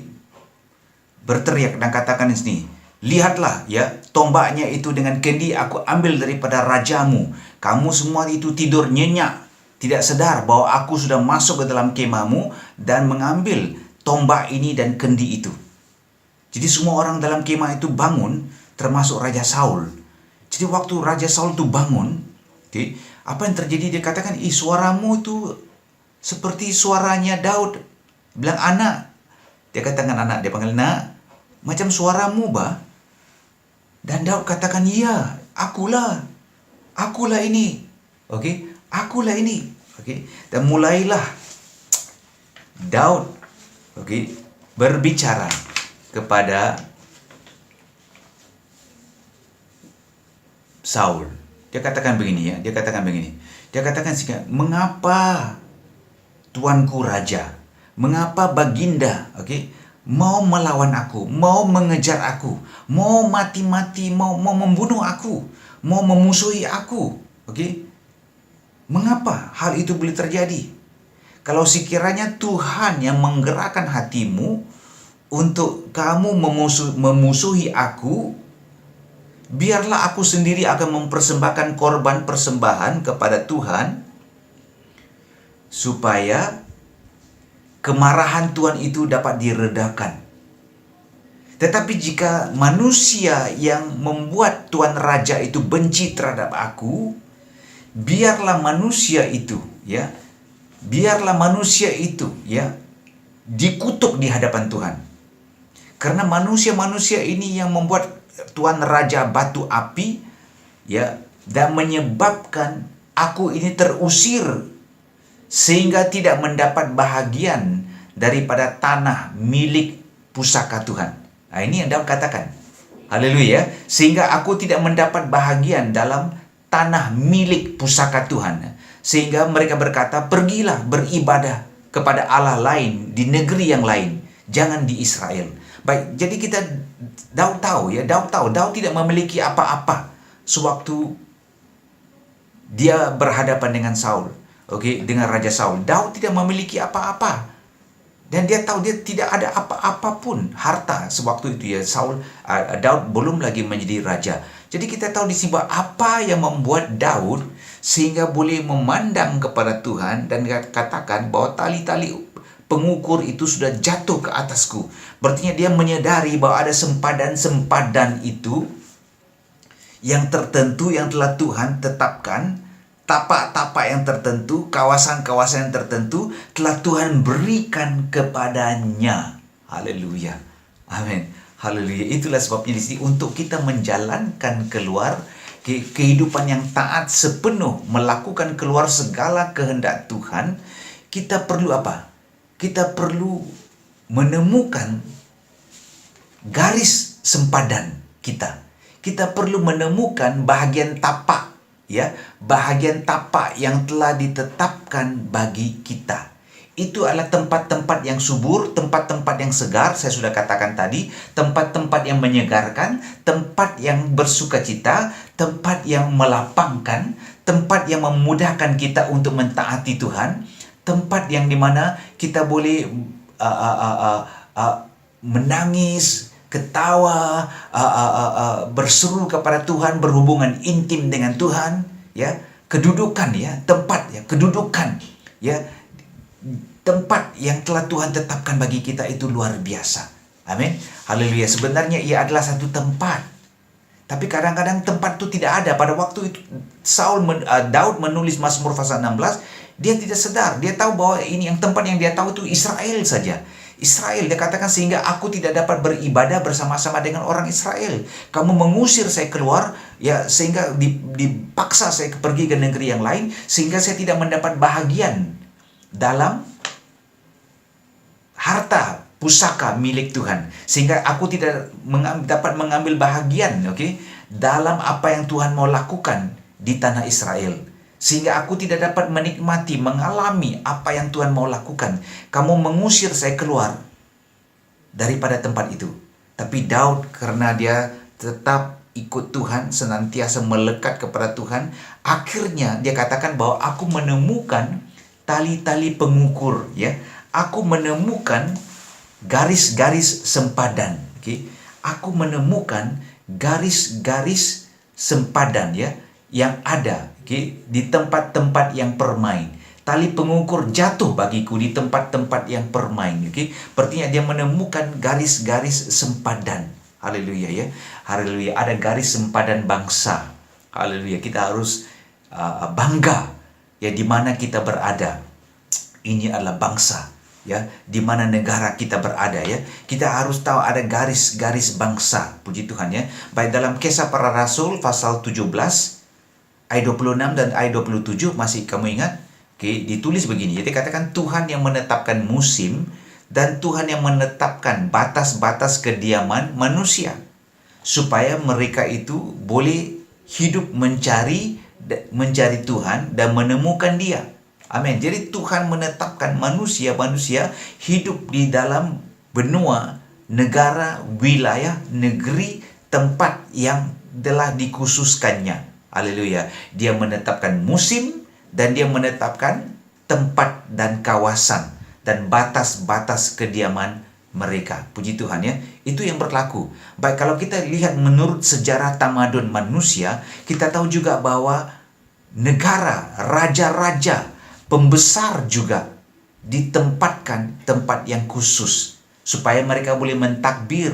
berteriak dan katakan di sini, lihatlah ya, tombaknya itu dengan kendi aku ambil daripada rajamu. Kamu semua itu tidur nyenyak, tidak sadar bahwa aku sudah masuk ke dalam kemahmu dan mengambil tombak ini dan kendi itu. Jadi semua orang dalam kemah itu bangun, termasuk Raja Saul. Jadi waktu Raja Saul itu bangun, okay, apa yang terjadi? Dia katakan, suaramu itu seperti suaranya Daud. Bilang, anak. Dia katakan anak, dia panggil nak. Macam suaramu, bah. Dan Daud katakan, iya, akulah ini. Okay, akulah ini. Okay, dan mulailah Daud, okay, berbicara kepada Saul. Dia katakan begini, ya. Dia katakan mengapa tuanku raja, mengapa baginda, okay, mau melawan aku, mau mengejar aku, mau mati-mati, mau membunuh aku, mau memusuhi aku, okay? Mengapa hal itu boleh terjadi? Kalau sekiranya Tuhan yang menggerakkan hatimu untuk kamu memusuhi aku, biarlah aku sendiri akan mempersembahkan korban persembahan kepada Tuhan, supaya kemarahan Tuhan itu dapat diredakan. Tetapi jika manusia yang membuat Tuan Raja itu benci terhadap aku, biarlah manusia itu, ya, dikutuk di hadapan Tuhan. Karena manusia-manusia ini yang membuat Tuan Raja batu api, ya, dan menyebabkan aku ini terusir sehingga tidak mendapat bahagian daripada tanah milik pusaka Tuhan. Nah, ini yang Daud katakan. Haleluya. Sehingga aku tidak mendapat bahagian dalam tanah milik pusaka Tuhan. Sehingga mereka berkata, pergilah beribadah kepada Allah lain di negeri yang lain, jangan di Israel. Baik, jadi Daud tahu, Daud tidak memiliki apa-apa sewaktu dia berhadapan dengan Saul, dengan Raja Saul. Daud tidak memiliki apa-apa. Dan dia tahu dia tidak ada apa-apa pun harta sewaktu itu, ya. Daud belum lagi menjadi raja. Jadi kita tahu di sini apa yang membuat Daud sehingga boleh memandang kepada Tuhan dan katakan bahwa tali-tali pengukur itu sudah jatuh ke atasku. Berarti dia menyadari bahwa ada sempadan-sempadan itu yang tertentu yang telah Tuhan tetapkan, tapak-tapak yang tertentu, kawasan-kawasan yang tertentu telah Tuhan berikan kepadanya. Haleluya. Amin. Haleluya. Itulah sebabnya di sini untuk kita menjalankan keluar kehidupan yang taat sepenuh, melakukan keluar segala kehendak Tuhan, kita perlu apa? Kita perlu menemukan garis sempadan kita. Kita perlu menemukan bahagian tapak, ya, bahagian tapak yang telah ditetapkan bagi kita. Itu adalah tempat-tempat yang subur, tempat-tempat yang segar, saya sudah katakan tadi, tempat-tempat yang menyegarkan, tempat yang bersukacita, tempat yang melapangkan, tempat yang memudahkan kita untuk mentaati Tuhan, tempat yang dimana kita boleh menangis, ketawa, berseru kepada Tuhan, berhubungan intim dengan Tuhan, ya, kedudukan, ya, tempat, ya, kedudukan, ya, tempat yang telah Tuhan tetapkan bagi kita itu luar biasa. Amin. Haleluya. Sebenarnya ia adalah satu tempat, tapi kadang-kadang tempat itu tidak ada. Pada waktu itu Daud menulis Mazmur pasal 16, dia tidak sedar. Dia tahu bahwa ini yang tempat yang dia tahu itu Israel saja. Israel, dia katakan, sehingga aku tidak dapat beribadah bersama-sama dengan orang Israel. Kamu mengusir saya keluar, ya, sehingga dipaksa saya pergi ke negeri yang lain, sehingga saya tidak mendapat bahagian dalam harta pusaka milik Tuhan, sehingga aku tidak dapat mengambil bahagian, dalam apa yang Tuhan mau lakukan di tanah Israel. Sehingga aku tidak dapat menikmati, mengalami apa yang Tuhan mau lakukan. Kamu mengusir saya keluar daripada tempat itu. Tapi Daud, karena dia tetap ikut Tuhan, senantiasa melekat kepada Tuhan, akhirnya dia katakan bahwa aku menemukan tali-tali pengukur, Aku menemukan garis-garis sempadan, Aku menemukan garis-garis sempadan, yang ada, di tempat-tempat yang permain. Tali pengukur jatuh bagiku di tempat-tempat yang permain, Artinya dia menemukan garis-garis sempadan. Haleluya, Haleluya. Ada garis sempadan bangsa. Haleluya. Kita harus bangga, di mana kita berada. Ini adalah bangsa, di mana negara kita berada, Kita harus tahu ada garis-garis bangsa. Puji Tuhan, Baik, dalam Kisah Para Rasul pasal 17 ayat 26 dan ayat 27, masih kamu ingat? Ditulis begini. Jadi katakan Tuhan yang menetapkan musim dan Tuhan yang menetapkan batas-batas kediaman manusia, supaya mereka itu boleh hidup mencari Tuhan dan menemukan Dia. Amin. Jadi Tuhan menetapkan manusia hidup di dalam benua, negara, wilayah, negeri, tempat yang telah dikhususkannya. Haleluya. Dia menetapkan musim dan dia menetapkan tempat dan kawasan dan batas-batas kediaman mereka. Puji Tuhan, Itu yang berlaku. Baik, kalau kita lihat menurut sejarah tamadun manusia, kita tahu juga bahwa negara, raja-raja, pembesar juga ditempatkan tempat yang khusus supaya mereka boleh mentakbir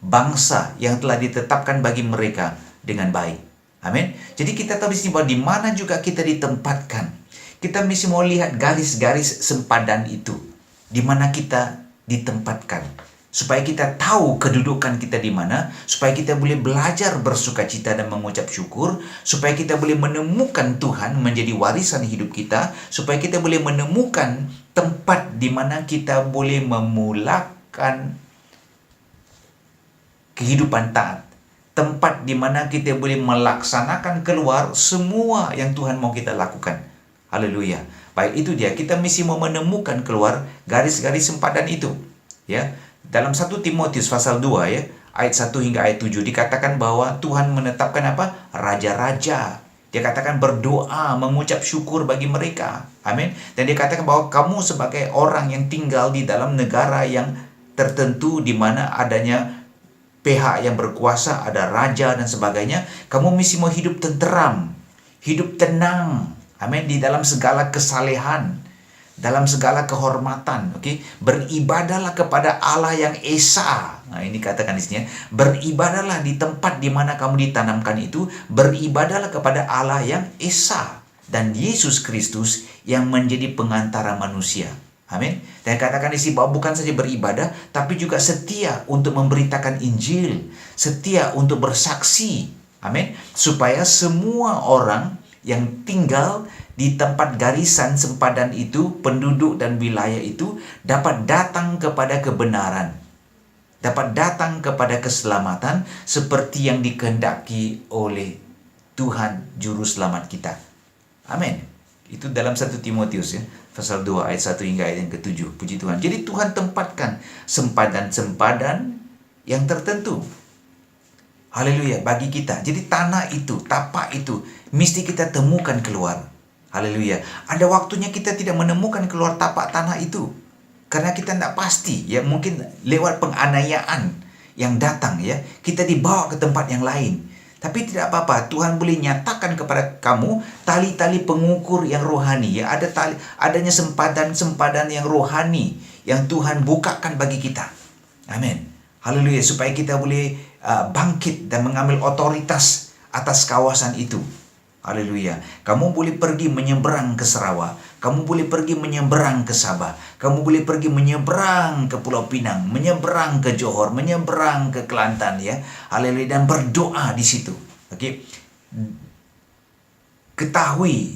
bangsa yang telah ditetapkan bagi mereka dengan baik. Amin. Jadi kita tahu di sini bahwa di mana juga kita ditempatkan, kita mesti mau lihat garis-garis sempadan itu, di mana kita ditempatkan, supaya kita tahu kedudukan kita di mana, supaya kita boleh belajar bersukacita dan mengucap syukur, supaya kita boleh menemukan Tuhan menjadi warisan hidup kita, supaya kita boleh menemukan tempat di mana kita boleh memulakan kehidupan taat, tempat di mana kita boleh melaksanakan keluar semua yang Tuhan mau kita lakukan. Haleluya. Baik, itu dia. Kita mesti mau menemukan keluar garis-garis sempadan itu. Dalam 1 Timotius pasal 2, ayat 1 hingga ayat 7 dikatakan bahwa Tuhan menetapkan apa? Raja-raja. Dia katakan berdoa, mengucap syukur bagi mereka. Amin. Dan dia katakan bahwa kamu sebagai orang yang tinggal di dalam negara yang tertentu, di mana adanya pihak yang berkuasa, ada raja dan sebagainya, kamu mesti mau hidup tenteram, hidup tenang, amin, di dalam segala kesalehan, dalam segala kehormatan, beribadahlah kepada Allah yang Esa. Nah, ini katakan di sini, beribadahlah di tempat di mana kamu ditanamkan itu, beribadahlah kepada Allah yang Esa dan Yesus Kristus yang menjadi pengantara manusia. Amin. Dan katakan di sini bahwa bukan saja beribadah, tapi juga setia untuk memberitakan Injil, setia untuk bersaksi. Amin. Supaya semua orang yang tinggal di tempat garisan sempadan itu, penduduk dan wilayah itu, dapat datang kepada kebenaran, dapat datang kepada keselamatan seperti yang dikehendaki oleh Tuhan Juru Selamat kita. Amin. Itu dalam 1 Timotius, pasal 2 ayat 1 hingga ayat yang ke-7. Puji Tuhan. Jadi Tuhan tempatkan sempadan-sempadan yang tertentu. Haleluya, bagi kita. Jadi tanah itu, tapak itu, mesti kita temukan keluar. Haleluya. Ada waktunya kita tidak menemukan keluar tapak tanah itu, karena kita tidak pasti, mungkin lewat penganiayaan yang datang, kita dibawa ke tempat yang lain. Tapi tidak apa-apa, Tuhan boleh nyatakan kepada kamu tali-tali pengukur yang rohani, adanya sempadan-sempadan yang rohani yang Tuhan bukakan bagi kita. Amin. Haleluya, supaya kita boleh bangkit dan mengambil otoritas atas kawasan itu. Haleluya. Kamu boleh pergi menyeberang ke Sarawak, kamu boleh pergi menyeberang ke Sabah, kamu boleh pergi menyeberang ke Pulau Pinang, menyeberang ke Johor, menyeberang ke Kelantan, Haleluya, dan berdoa di situ. Ketahui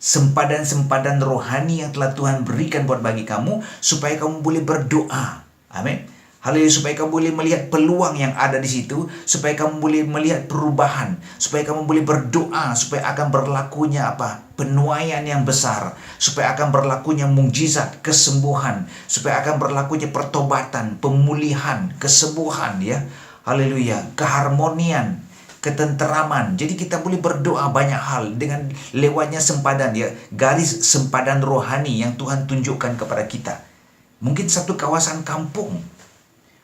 sempadan-sempadan rohani yang telah Tuhan berikan buat bagi kamu, supaya kamu boleh berdoa. Amin. Haleluya, supaya kamu boleh melihat peluang yang ada di situ, supaya kamu boleh melihat perubahan, supaya kamu boleh berdoa, supaya akan berlakunya penuaian yang besar, supaya akan berlakunya mukjizat, kesembuhan, supaya akan berlakunya pertobatan, pemulihan, kesembuhan ya. Haleluya, keharmonian, ketenteraman. Jadi kita boleh berdoa banyak hal dengan lewatnya sempadan ya, garis sempadan rohani yang Tuhan tunjukkan kepada kita. Mungkin satu kawasan kampung,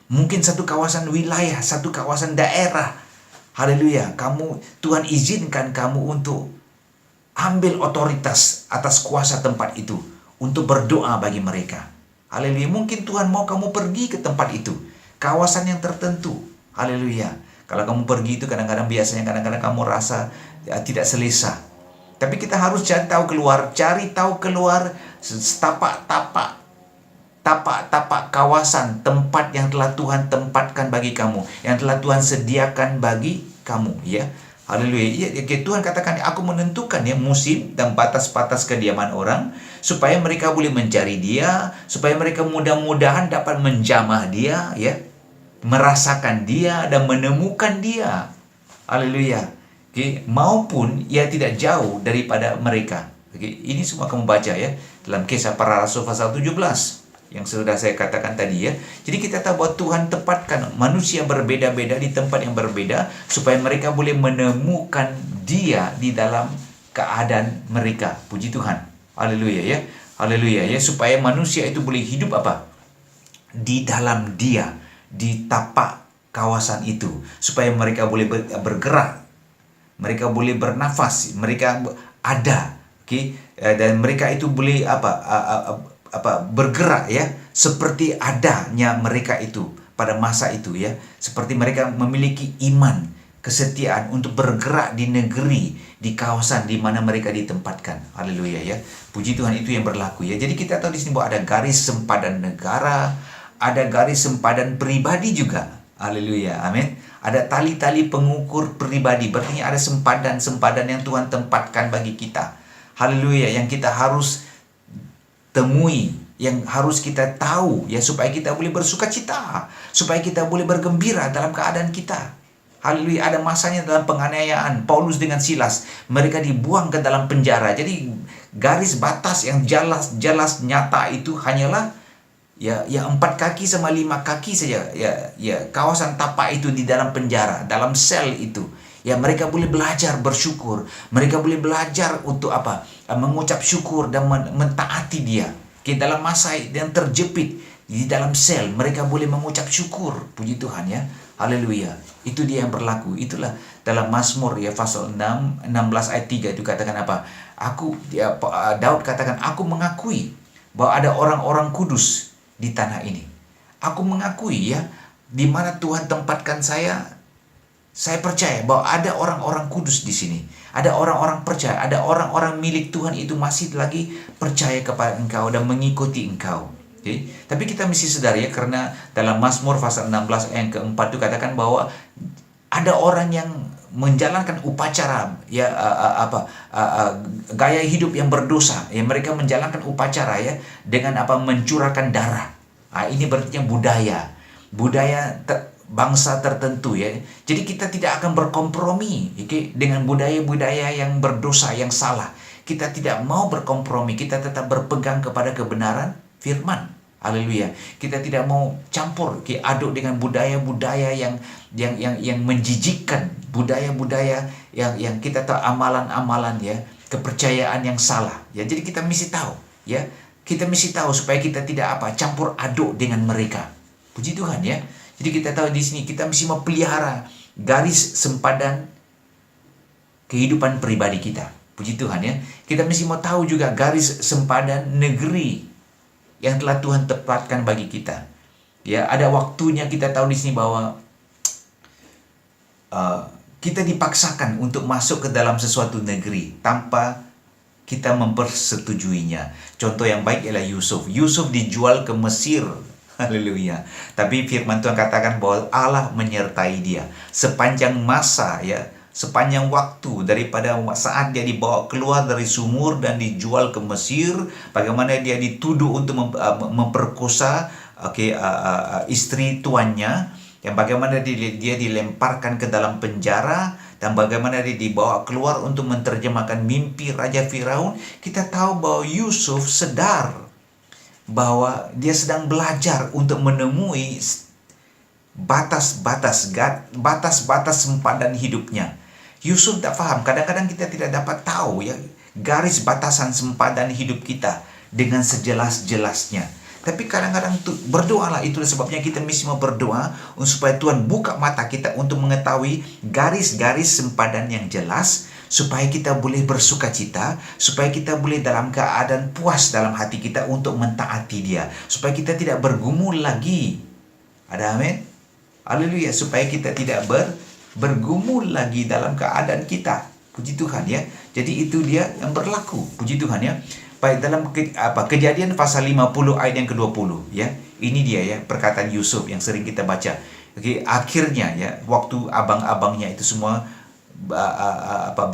mungkin satu kawasan wilayah, satu kawasan daerah. Haleluya, Tuhan izinkan kamu untuk ambil otoritas atas kuasa tempat itu, untuk berdoa bagi mereka. Haleluya, mungkin Tuhan mau kamu pergi ke tempat itu, kawasan yang tertentu. Haleluya. Kalau kamu pergi itu kadang-kadang kamu rasa tidak selesa. Tapi kita harus cari tahu keluar tapak kawasan tempat yang telah Tuhan tempatkan bagi kamu, yang telah Tuhan sediakan bagi kamu ya. Haleluya. Ya, Tuhan katakan, aku menentukan ya musim dan batas-batas kediaman orang, supaya mereka boleh mencari Dia, supaya mereka mudah-mudahan dapat menjamah Dia ya, merasakan Dia dan menemukan Dia. Haleluya. Maupun ia tidak jauh daripada mereka. Ini semua kamu baca ya dalam Kisah Para Rasul pasal 17 yang sudah saya katakan tadi ya. Jadi kita tahu bahwa Tuhan tempatkan manusia berbeda-beda di tempat yang berbeda, supaya mereka boleh menemukan Dia di dalam keadaan mereka. Puji Tuhan. Haleluya ya. Haleluya ya, supaya manusia itu boleh hidup di dalam Dia, di tapak kawasan itu, supaya mereka boleh bergerak, mereka boleh bernafas, mereka ada, dan mereka itu boleh bergerak ya, seperti adanya mereka itu pada masa itu ya, seperti mereka memiliki iman, kesetiaan untuk bergerak di negeri, di kawasan di mana mereka ditempatkan. Haleluya ya. Puji Tuhan, itu yang berlaku ya. Jadi kita tahu di sini bahwa ada garis sempadan negara, ada garis sempadan pribadi juga. Haleluya. Amin. Ada tali-tali pengukur pribadi. Berarti ada sempadan-sempadan yang Tuhan tempatkan bagi kita. Haleluya, yang kita harus temui, yang harus kita tahu ya, supaya kita boleh bersukacita, supaya kita boleh bergembira dalam keadaan kita. Haleluya. Ada masanya dalam penganiayaan Paulus dengan Silas, mereka dibuang ke dalam penjara. Jadi garis batas yang jelas nyata itu hanyalah ya 4 kaki sama 5 kaki saja ya, kawasan tapak itu di dalam penjara, dalam sel itu. Ya, mereka boleh belajar bersyukur, mereka boleh belajar untuk mengucap syukur dan mentaati Dia. Dalam masa yang terjepit di dalam sel, mereka boleh mengucap syukur. Puji Tuhan ya. Haleluya. Itu dia yang berlaku. Itulah dalam Mazmur ya pasal 16 ayat 3 itu katakan Daud katakan, aku mengakui bahwa ada orang-orang kudus di tanah ini. Aku mengakui ya, di mana Tuhan tempatkan saya percaya bahwa ada orang-orang kudus di sini. Ada orang-orang percaya, ada orang-orang milik Tuhan itu masih lagi percaya kepada Engkau dan mengikuti Engkau. Tapi kita mesti sadar ya, karena dalam Mazmur pasal 16 ayat keempat itu katakan bahwa ada orang yang menjalankan upacara ya, gaya hidup yang berdosa ya, mereka menjalankan upacara ya dengan mencurahkan darah. Ini berarti budaya bangsa tertentu ya. Jadi kita tidak akan berkompromi dengan budaya-budaya yang berdosa, yang salah. Kita tidak mau berkompromi, kita tetap berpegang kepada kebenaran firman. Haleluya. Kita tidak mau campur aduk dengan budaya-budaya yang menjijikkan, budaya-budaya yang kita tahu amalan-amalan ya, kepercayaan yang salah. Ya, jadi kita mesti tahu ya. Kita mesti tahu supaya kita tidak campur aduk dengan mereka. Puji Tuhan ya. Jadi kita tahu di sini kita mesti memelihara garis sempadan kehidupan pribadi kita. Puji Tuhan ya. Kita mesti mau tahu juga garis sempadan negeri yang telah Tuhan tempatkan bagi kita. Ya, ada waktunya kita tahu di sini bahwa kita dipaksakan untuk masuk ke dalam sesuatu negeri tanpa kita mempersetujuinya. Contoh yang baik ialah Yusuf. Yusuf dijual ke Mesir. Haleluya. Tapi firman Tuhan katakan bahwa Allah menyertai dia sepanjang masa ya, sepanjang waktu daripada saat dia dibawa keluar dari sumur dan dijual ke Mesir, bagaimana dia dituduh untuk memperkosa istri tuannya, yang bagaimana dia dilemparkan ke dalam penjara, dan bagaimana dia dibawa keluar untuk menerjemahkan mimpi Raja Firaun. Kita tahu bahwa Yusuf sadar bahwa dia sedang belajar untuk menemui batas-batas sempadan hidupnya. Yusuf tak faham. Kadang-kadang kita tidak dapat tahu ya garis batasan sempadan hidup kita dengan sejelas-jelasnya. Tapi kadang-kadang berdoalah. Itulah sebabnya kita mesti mau berdoa supaya Tuhan buka mata kita untuk mengetahui garis-garis sempadan yang jelas, supaya kita boleh bersuka cita, supaya kita boleh dalam keadaan puas dalam hati kita untuk mentaati Dia, supaya kita tidak bergumul lagi. Ada amin? Haleluya. Supaya kita tidak bergumul lagi dalam keadaan kita. Puji Tuhan ya. Jadi itu dia yang berlaku. Puji Tuhan ya. Baik, dalam Kejadian pasal 50 ayat yang ke-20 ya. Ini dia ya perkataan Yusuf yang sering kita baca. Oke, akhirnya ya waktu abang-abangnya itu semua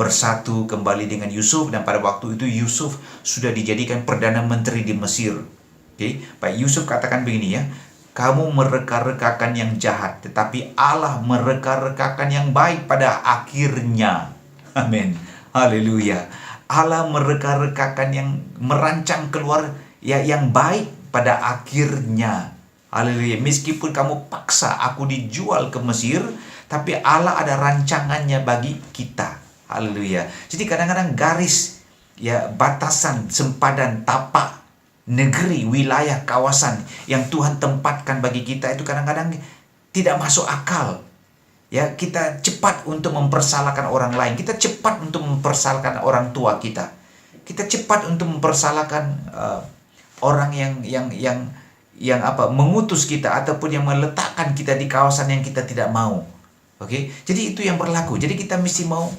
bersatu kembali dengan Yusuf, dan pada waktu itu Yusuf sudah dijadikan perdana menteri di Mesir. Oke, baik, Yusuf katakan begini ya. Kamu mereka-rekakan yang jahat, tetapi Allah mereka-rekakan yang baik pada akhirnya. Amin. Haleluya. Allah mereka-rekakan yang merancang keluar ya yang baik pada akhirnya. Haleluya. Meskipun kamu paksa aku dijual ke Mesir, tapi Allah ada rancangannya bagi kita. Haleluya. Jadi kadang-kadang garis ya batasan sempadan tapak negeri, wilayah, kawasan yang Tuhan tempatkan bagi kita itu kadang-kadang tidak masuk akal. Ya, kita cepat untuk mempersalahkan orang lain. Kita cepat untuk mempersalahkan orang tua kita. Kita cepat untuk mempersalahkan orang yang mengutus kita ataupun yang meletakkan kita di kawasan yang kita tidak mau. Oke? Jadi itu yang berlaku. Jadi kita mesti mau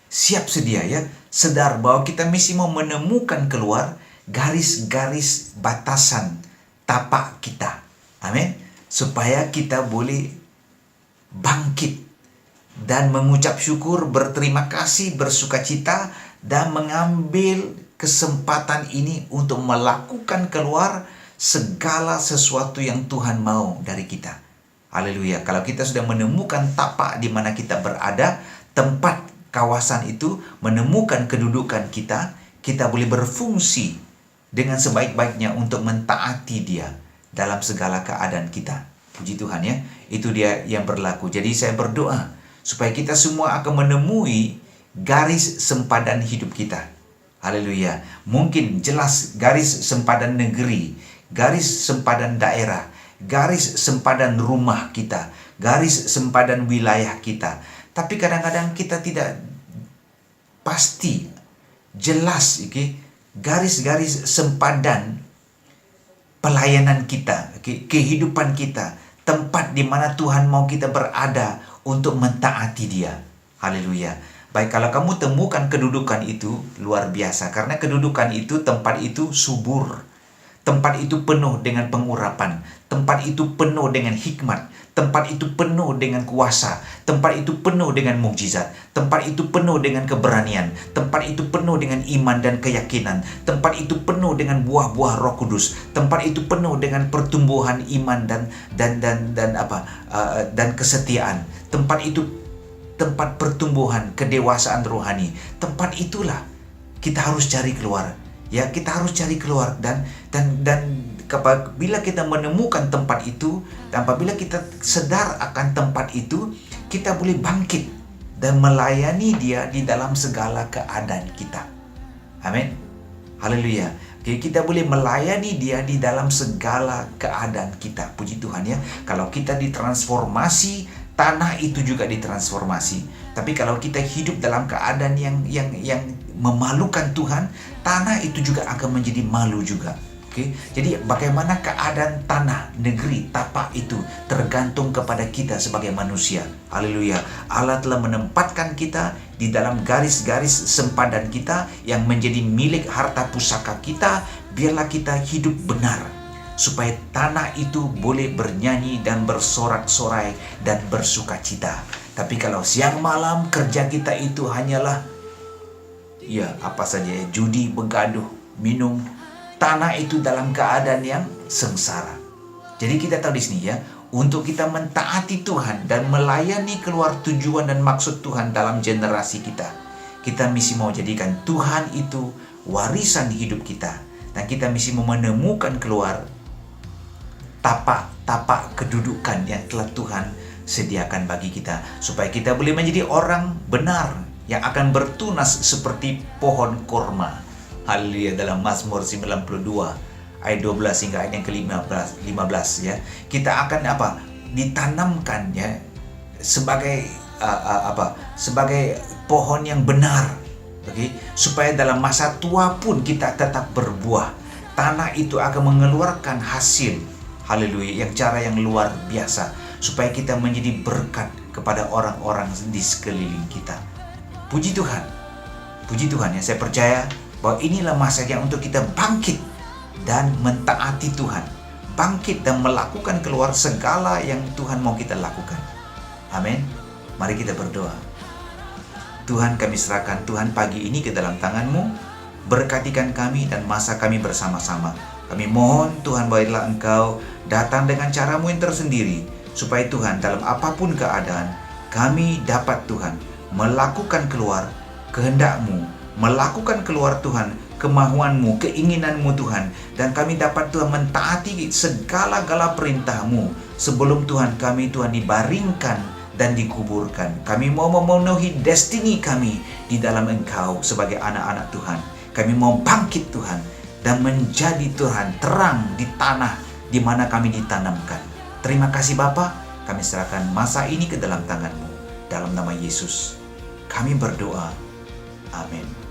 siap sedia ya, sadar bahwa kita mesti mau menemukan keluar garis-garis batasan tapak kita. Amin. Supaya kita boleh bangkit dan mengucap syukur, berterima kasih, bersukacita, dan mengambil kesempatan ini untuk melakukan keluar segala sesuatu yang Tuhan mau dari kita. Haleluya. Kalau kita sudah menemukan tapak di mana kita berada, tempat kawasan itu, menemukan kedudukan kita, kita boleh berfungsi dengan sebaik-baiknya untuk mentaati Dia dalam segala keadaan kita. Puji Tuhan ya. Itu dia yang berlaku. Jadi saya berdoa supaya kita semua akan menemui garis sempadan hidup kita. Haleluya. Mungkin jelas garis sempadan negeri, garis sempadan daerah, garis sempadan rumah kita, garis sempadan wilayah kita. Tapi kadang-kadang kita tidak pasti jelas garis-garis sempadan pelayanan kita, kehidupan kita, tempat di mana Tuhan mau kita berada untuk mentaati Dia. Haleluya. Baik, kalau kamu temukan kedudukan itu, luar biasa. Karena kedudukan itu, tempat itu subur. Tempat itu penuh dengan pengurapan. Tempat itu penuh dengan hikmat. Tempat itu penuh dengan kuasa. Tempat itu penuh dengan mukjizat. Tempat itu penuh dengan keberanian. Tempat itu penuh dengan iman dan keyakinan. Tempat itu penuh dengan buah-buah Roh Kudus. Tempat itu penuh dengan pertumbuhan iman dan kesetiaan. Tempat itu tempat pertumbuhan kedewasaan rohani. Tempat itulah kita harus cari keluar. Ya, kita harus cari keluar dan apabila kita menemukan tempat itu, dan apabila kita sadar akan tempat itu, kita boleh bangkit dan melayani Dia di dalam segala keadaan kita. Amin. Haleluya. Oke, kita boleh melayani Dia di dalam segala keadaan kita. Puji Tuhan ya. Kalau kita ditransformasi, tanah itu juga ditransformasi. Tapi kalau kita hidup dalam keadaan yang memalukan Tuhan, tanah itu juga akan menjadi malu juga. Oke, jadi bagaimana keadaan tanah, negeri, tapak itu tergantung kepada kita sebagai manusia. Haleluya. Allah telah menempatkan kita di dalam garis-garis sempadan kita yang menjadi milik harta pusaka kita. Biarlah kita hidup benar, supaya tanah itu boleh bernyanyi dan bersorak-sorai dan bersuka cita. Tapi kalau siang malam kerja kita itu hanyalah ya apa saja, judi, begaduh, minum, tanah itu dalam keadaan yang sengsara. Jadi kita tahu di sini ya, untuk kita mentaati Tuhan dan melayani keluar tujuan dan maksud Tuhan dalam generasi kita, kita mesti mau jadikan Tuhan itu warisan hidup kita. Dan kita mesti mau menemukan keluar tapak kedudukan yang telah Tuhan sediakan bagi kita, supaya kita boleh menjadi orang benar yang akan bertunas seperti pohon korma. Haleluya. Dalam Mazmur 92 ayat 12 hingga ayat yang ke-15 ya. Kita akan ditanamkan ya sebagai sebagai pohon yang benar. Supaya dalam masa tua pun kita tetap berbuah. Tanah itu akan mengeluarkan hasil. Haleluya, yang cara yang luar biasa, supaya kita menjadi berkat kepada orang-orang di sekeliling kita. Puji Tuhan. Puji Tuhan ya, saya percaya bahwa inilah masanya untuk kita bangkit dan mentaati Tuhan. Bangkit dan melakukan keluar segala yang Tuhan mau kita lakukan. Amin. Mari kita berdoa. Tuhan, kami serahkan Tuhan pagi ini ke dalam tangan-Mu. Berkatikan kami dan masa kami bersama-sama. Kami mohon Tuhan, baiklah Engkau datang dengan cara-Mu yang tersendiri, supaya Tuhan dalam apapun keadaan kami dapat Tuhan melakukan keluar kehendak-Mu, melakukan keluar Tuhan kemahuan-Mu, keinginan-Mu Tuhan, dan kami dapat Tuhan mentaati segala-gala perintah-Mu sebelum Tuhan kami Tuhan dibaringkan dan dikuburkan. Kami mau memenuhi destiny kami di dalam Engkau sebagai anak-anak Tuhan. Kami mau bangkit Tuhan dan menjadi Tuhan terang di tanah di mana kami ditanamkan. Terima kasih Bapa, kami serahkan masa ini ke dalam tangan-Mu. Dalam nama Yesus kami berdoa. Amin.